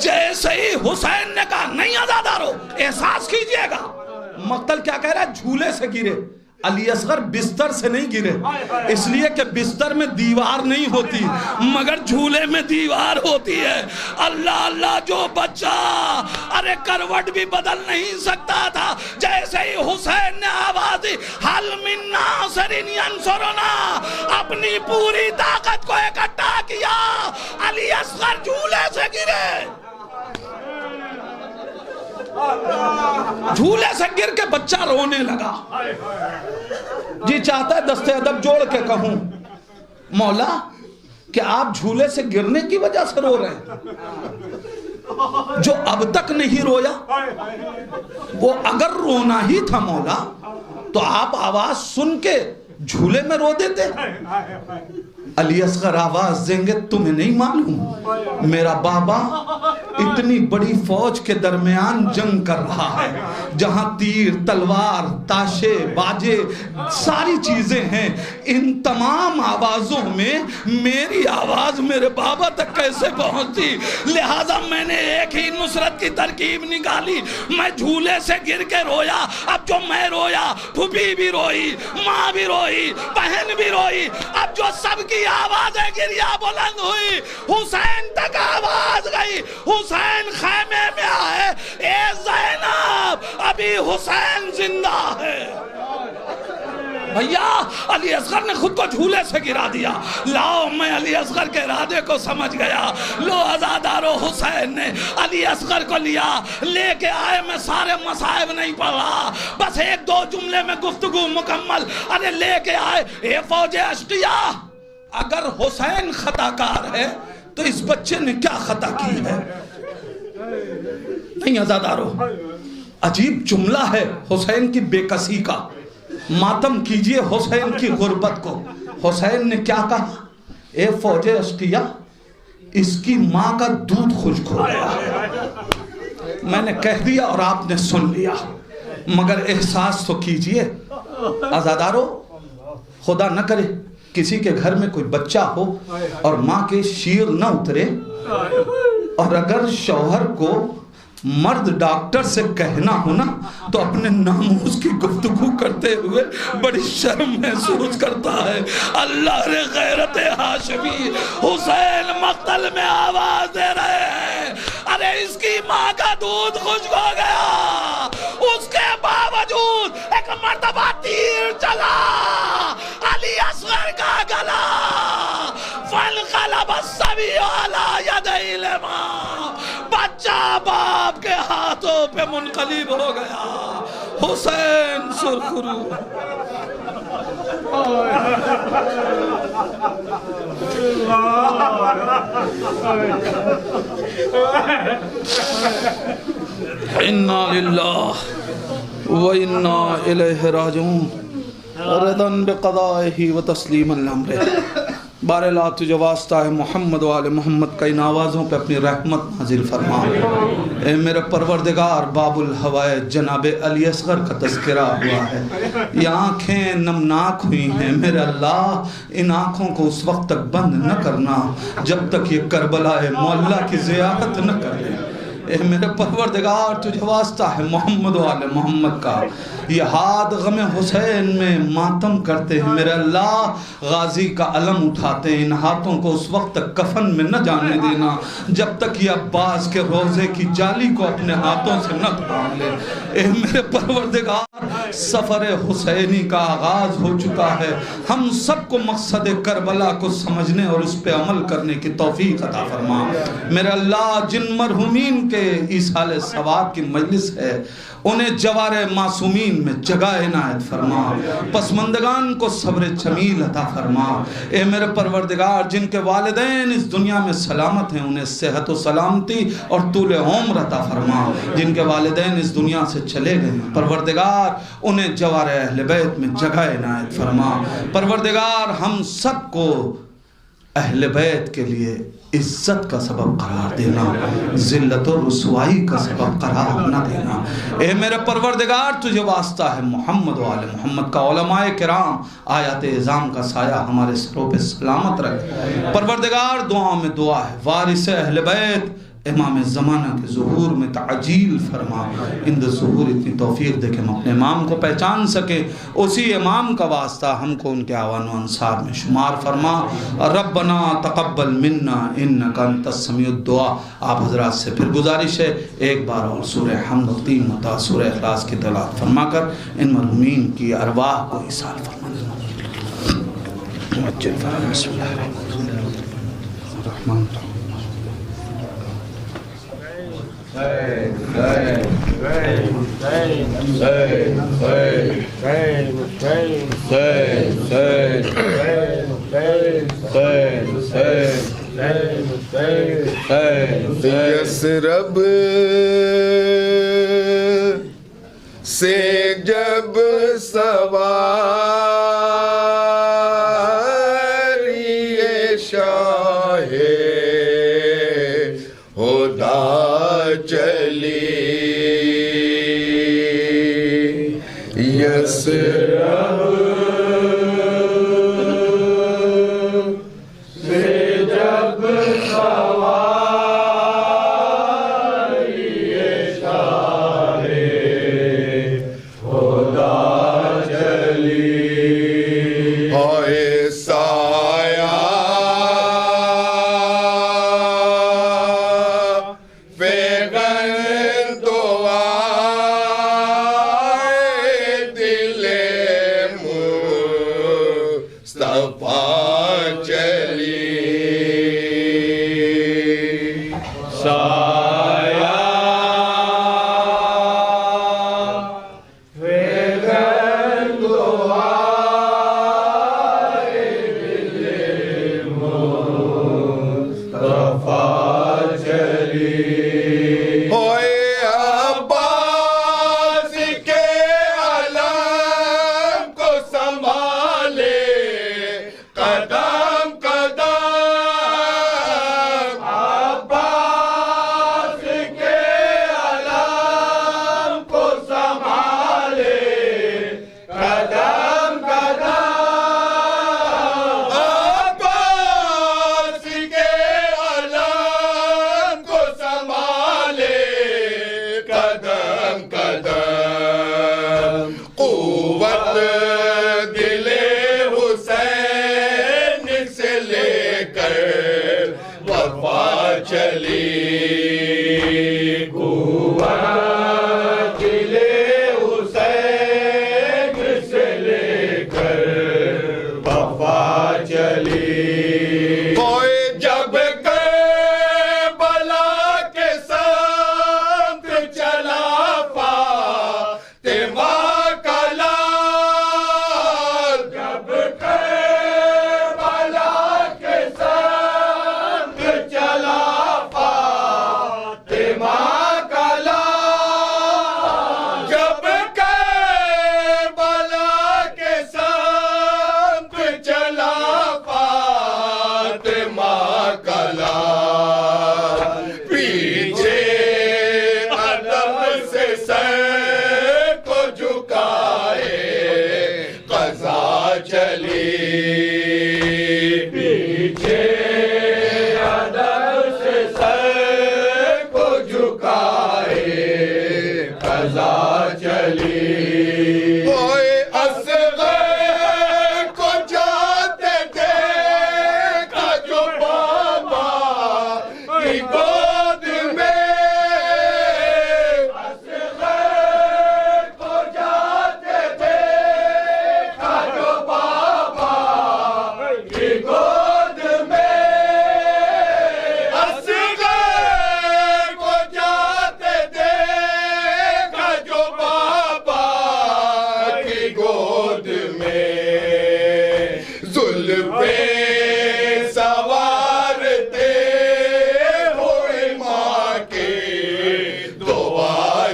جیسے ہی حسین نے کہا نہیں آزادارو احساس کیجئے گا، مقتل کیا کہہ رہا ہے؟ جھولے سے گرے۔ علی اصغر بستر سے نہیں گرے، اس لیے کہ بستر میں دیوار نہیں ہوتی مگر جھولے میں دیوار ہوتی ہے۔ اللہ اللہ، جو بچہ ارے کروٹ بھی بدل نہیں سکتا تھا، جیسے ہی حسین نے آواز دی حل من ناصر ینصرنا، اپنی پوری طاقت کو اکٹھا کیا، علی اصغر جھولے سے گرے۔ جھولے سے گر کے بچہ رونے لگا۔ جی چاہتا ہے دستے ادب جوڑ کے کہوں مولا کہ آپ جھولے سے گرنے کی وجہ سے رو رہے ہیں، جو اب تک نہیں رویا وہ اگر رونا ہی تھا مولا تو آپ آواز سن کے جھولے میں رو دیتے۔ علی اصغر آواز دیں گے تمہیں نہیں معلوم میرا بابا اتنی بڑی فوج کے درمیان جنگ کر رہا ہے جہاں تیر تلوار تاشے باجے ساری چیزیں ہیں، ان تمام آوازوں میں میری آواز میرے بابا تک کیسے پہنچتی؟ لہٰذا میں نے ایک ہی نصرت کی ترکیب نکالی، میں جھولے سے گر کے رویا۔ اب جو میں رویا پھوپھی بھی روئی، ماں بھی روئی، بہن بھی روئی، اب جو سب کی آوازیں گریہ بلند ہوئی، حسین تک آواز گئی، حسین خیمے میں آئے، اے زینب ابھی حسین زندہ ہے۔ بھیا علی اصغر نے خود کو جھولے سے گرا دیا۔ لاؤ میں علی اصغر کے ارادے کو سمجھ گیا۔ لو عزادارو، حسین نے علی اصغر کو لیا، لے کے آئے۔ میں سارے مصائب نہیں پڑھ رہا، بس ایک دو جملے میں گفتگو مکمل۔ ارے لے کے آئے، اے فوج اشقیاء، اگر حسین خطا کار ہے تو اس بچے نے کیا خطا کی ہے؟ نہیں عزادارو، عجیب جملہ ہے حسین کی بے کسی کا۔ ماتم کیجئے حسین کی غربت کو۔ حسین نے کیا کہا؟ اے فوج اشقیاء، اس کی ماں کا دودھ خشک ہو گیا۔ میں نے کہہ دیا اور آپ نے سن لیا، مگر احساس تو کیجئے عزادارو، خدا نہ کرے کسی کے گھر میں کوئی بچہ ہو اور ماں کے شیر نہ اترے، اور اگر شوہر کو مرد ڈاکٹر سے کہنا ہونا تو اپنے ناموس کی گفتگو کرتے ہوئے بڑی شرم محسوس کرتا ہے۔ اللہ نے غیرت ہاشمی، حسین مقتل میں آواز دے رہے ہیں، ارے اس کی ماں کا دودھ خشک ہو گیا، اس کے باوجود ایک مرتبہ تیر چلا علی اصغر کا گلا، فانقلب الصبی علی یدی الامام، بچہ باپ کے ہاتھوں پہ منقلب ہو گیا۔ حسین سرخرو۔ انا للہ و انا الیہ راجعون، رضا بقضائہ و تسلیما لامرہ۔ باراللہ تجھے واسطہ ہے محمد و آل محمد کا ان آوازوں پہ اپنی رحمت نازل فرما۔ اے میرے پروردگار، باب الہوائے جناب علی اصغر کا تذکرہ ہوا ہے، یہ آنکھیں نمناک ہوئی ہیں، میرے اللہ ان آنکھوں کو اس وقت تک بند نہ کرنا جب تک یہ کربلا معلیٰ کی زیارت نہ کر لیں۔ اے میرے پروردگار، تجھے واسطہ ہے محمد و آل محمد کا، یہ ہاتھ غم حسین میں ماتم کرتے ہیں، میرے اللہ غازی کا علم اٹھاتے ہیں، ان ہاتھوں کو اس وقت تک کفن میں نہ جانے دینا جب تک یہ عباس کے روزے کی جالی کو اپنے ہاتھوں سے نہ تھام لے۔ اے میرے پروردگار، سفر حسینی کا آغاز ہو چکا ہے، ہم سب کو مقصد کربلا کو سمجھنے اور اس پہ عمل کرنے کی توفیق عطا فرما۔ میرے اللہ جن مرحومین کے کے ایصال ثواب کی مجلس ہے، انہیں جوار معصومین میں جگہ عنایت فرما، پسماندگان کو صبر جمیل عطا فرما۔ اے میرے پروردگار، جن کے والدین اس دنیا میں سلامت ہیں انہیں صحت و سلامتی اور طول عمر عطا فرما، جن کے والدین اس دنیا سے چلے گئے ہیں پروردگار انہیں جوار اہل بیت میں جگہ عنایت فرما۔ پروردگار ہم سب کو اہل بیت کے لیے عزت کا سبب قرار دینا، ذلت و رسوائی کا سبب قرار نہ دینا۔ اے میرے پروردگار، تجھے واسطہ ہے محمد و آل محمد کا، علماء کرام آیات اعظام کا سایہ ہمارے سروں پہ سلامت رکھ۔ پروردگار دعاؤں میں دعا ہے، وارث اہل بیت امام زمانہ کے ظہور میں تعجیل فرما، اند ظہور اتنی توفیق دے کہ ہم اپنے امام کو پہچان سکیں، اسی امام کا واسطہ ہم کو ان کے اعوان و انصار میں شمار فرما۔ ربنا تقبل منا انک انت السمیع الدعاء۔ آپ حضرات سے پھر گزارش ہے ایک بار اور سورہ حمد و 3 مرتبہ سورہ اخلاص کی تلاوت فرما کر ان مرحومین کی ارواح کو ایصال فرما دینا۔ بسم اللہ الرحمن الرحیم۔ یثرب سے جب سواری شاہ خدا چلی، یثرب سے جب سواری شاہ خدا چلی، ہوئے سایہ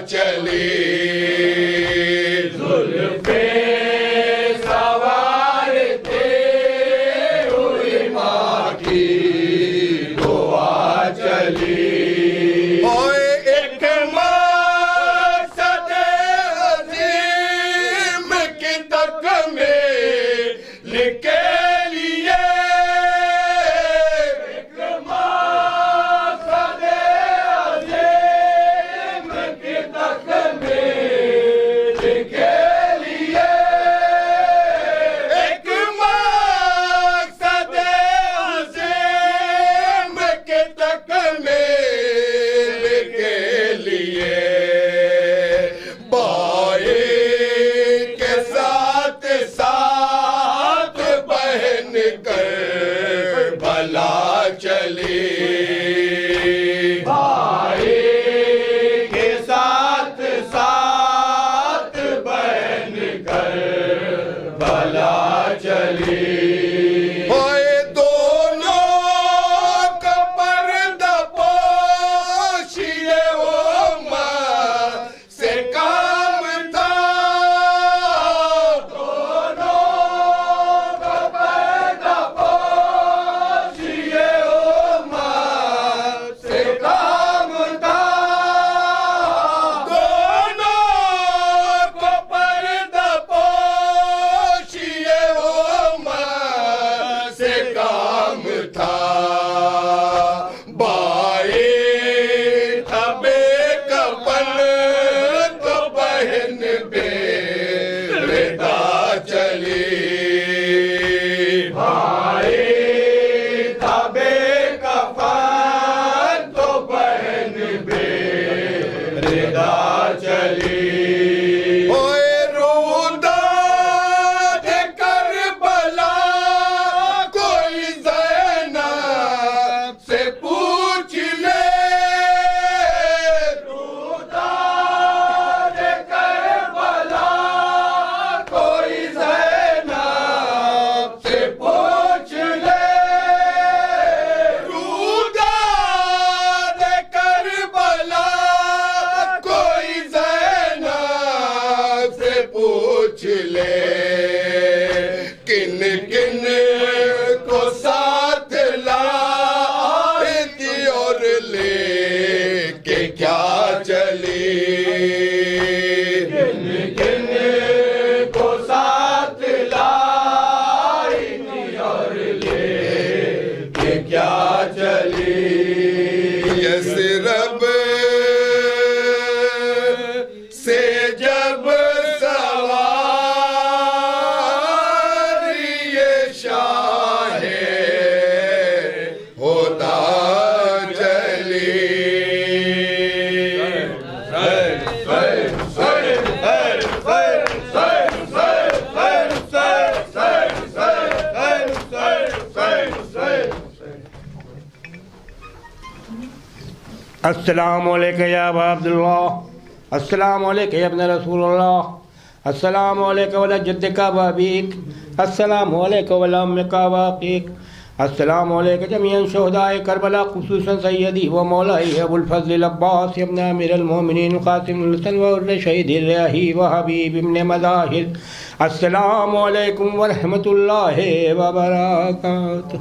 چلی زلفیں سوارتے ہوئی ماں کی دعا چلی اوئے ایک مقصد عظیم کی تک میں لکھے چلی بھائی کے ساتھ ساتھ بہن کر بلا چلی ہوئے دونوں کا پردہ پوشیے اماں سے کام تھا دونوں کا پردہ کن کن کو ساتھ لائی اور لے کے کیا چلی کن کن کو ساتھ لائی اور لے کے کیا چلی یثرب سے جب السلام علیکم یا ابا عبداللہ، السلام علیکم یا ابن رسول اللہ، السلام علیکم ولی جدک و ابیک، السلام علیکم ولی امک و اخیک، السلام علیکم جمیعا شہداء کربلا خصوصا سیدی و مولائی ابو الفضل العباس ابن امیر المومنین قاسم الحسن و الرشید الرحی و حبیب ابن مظاہر، السلام علیکم ورحمۃ اللہ وبرکاتہ.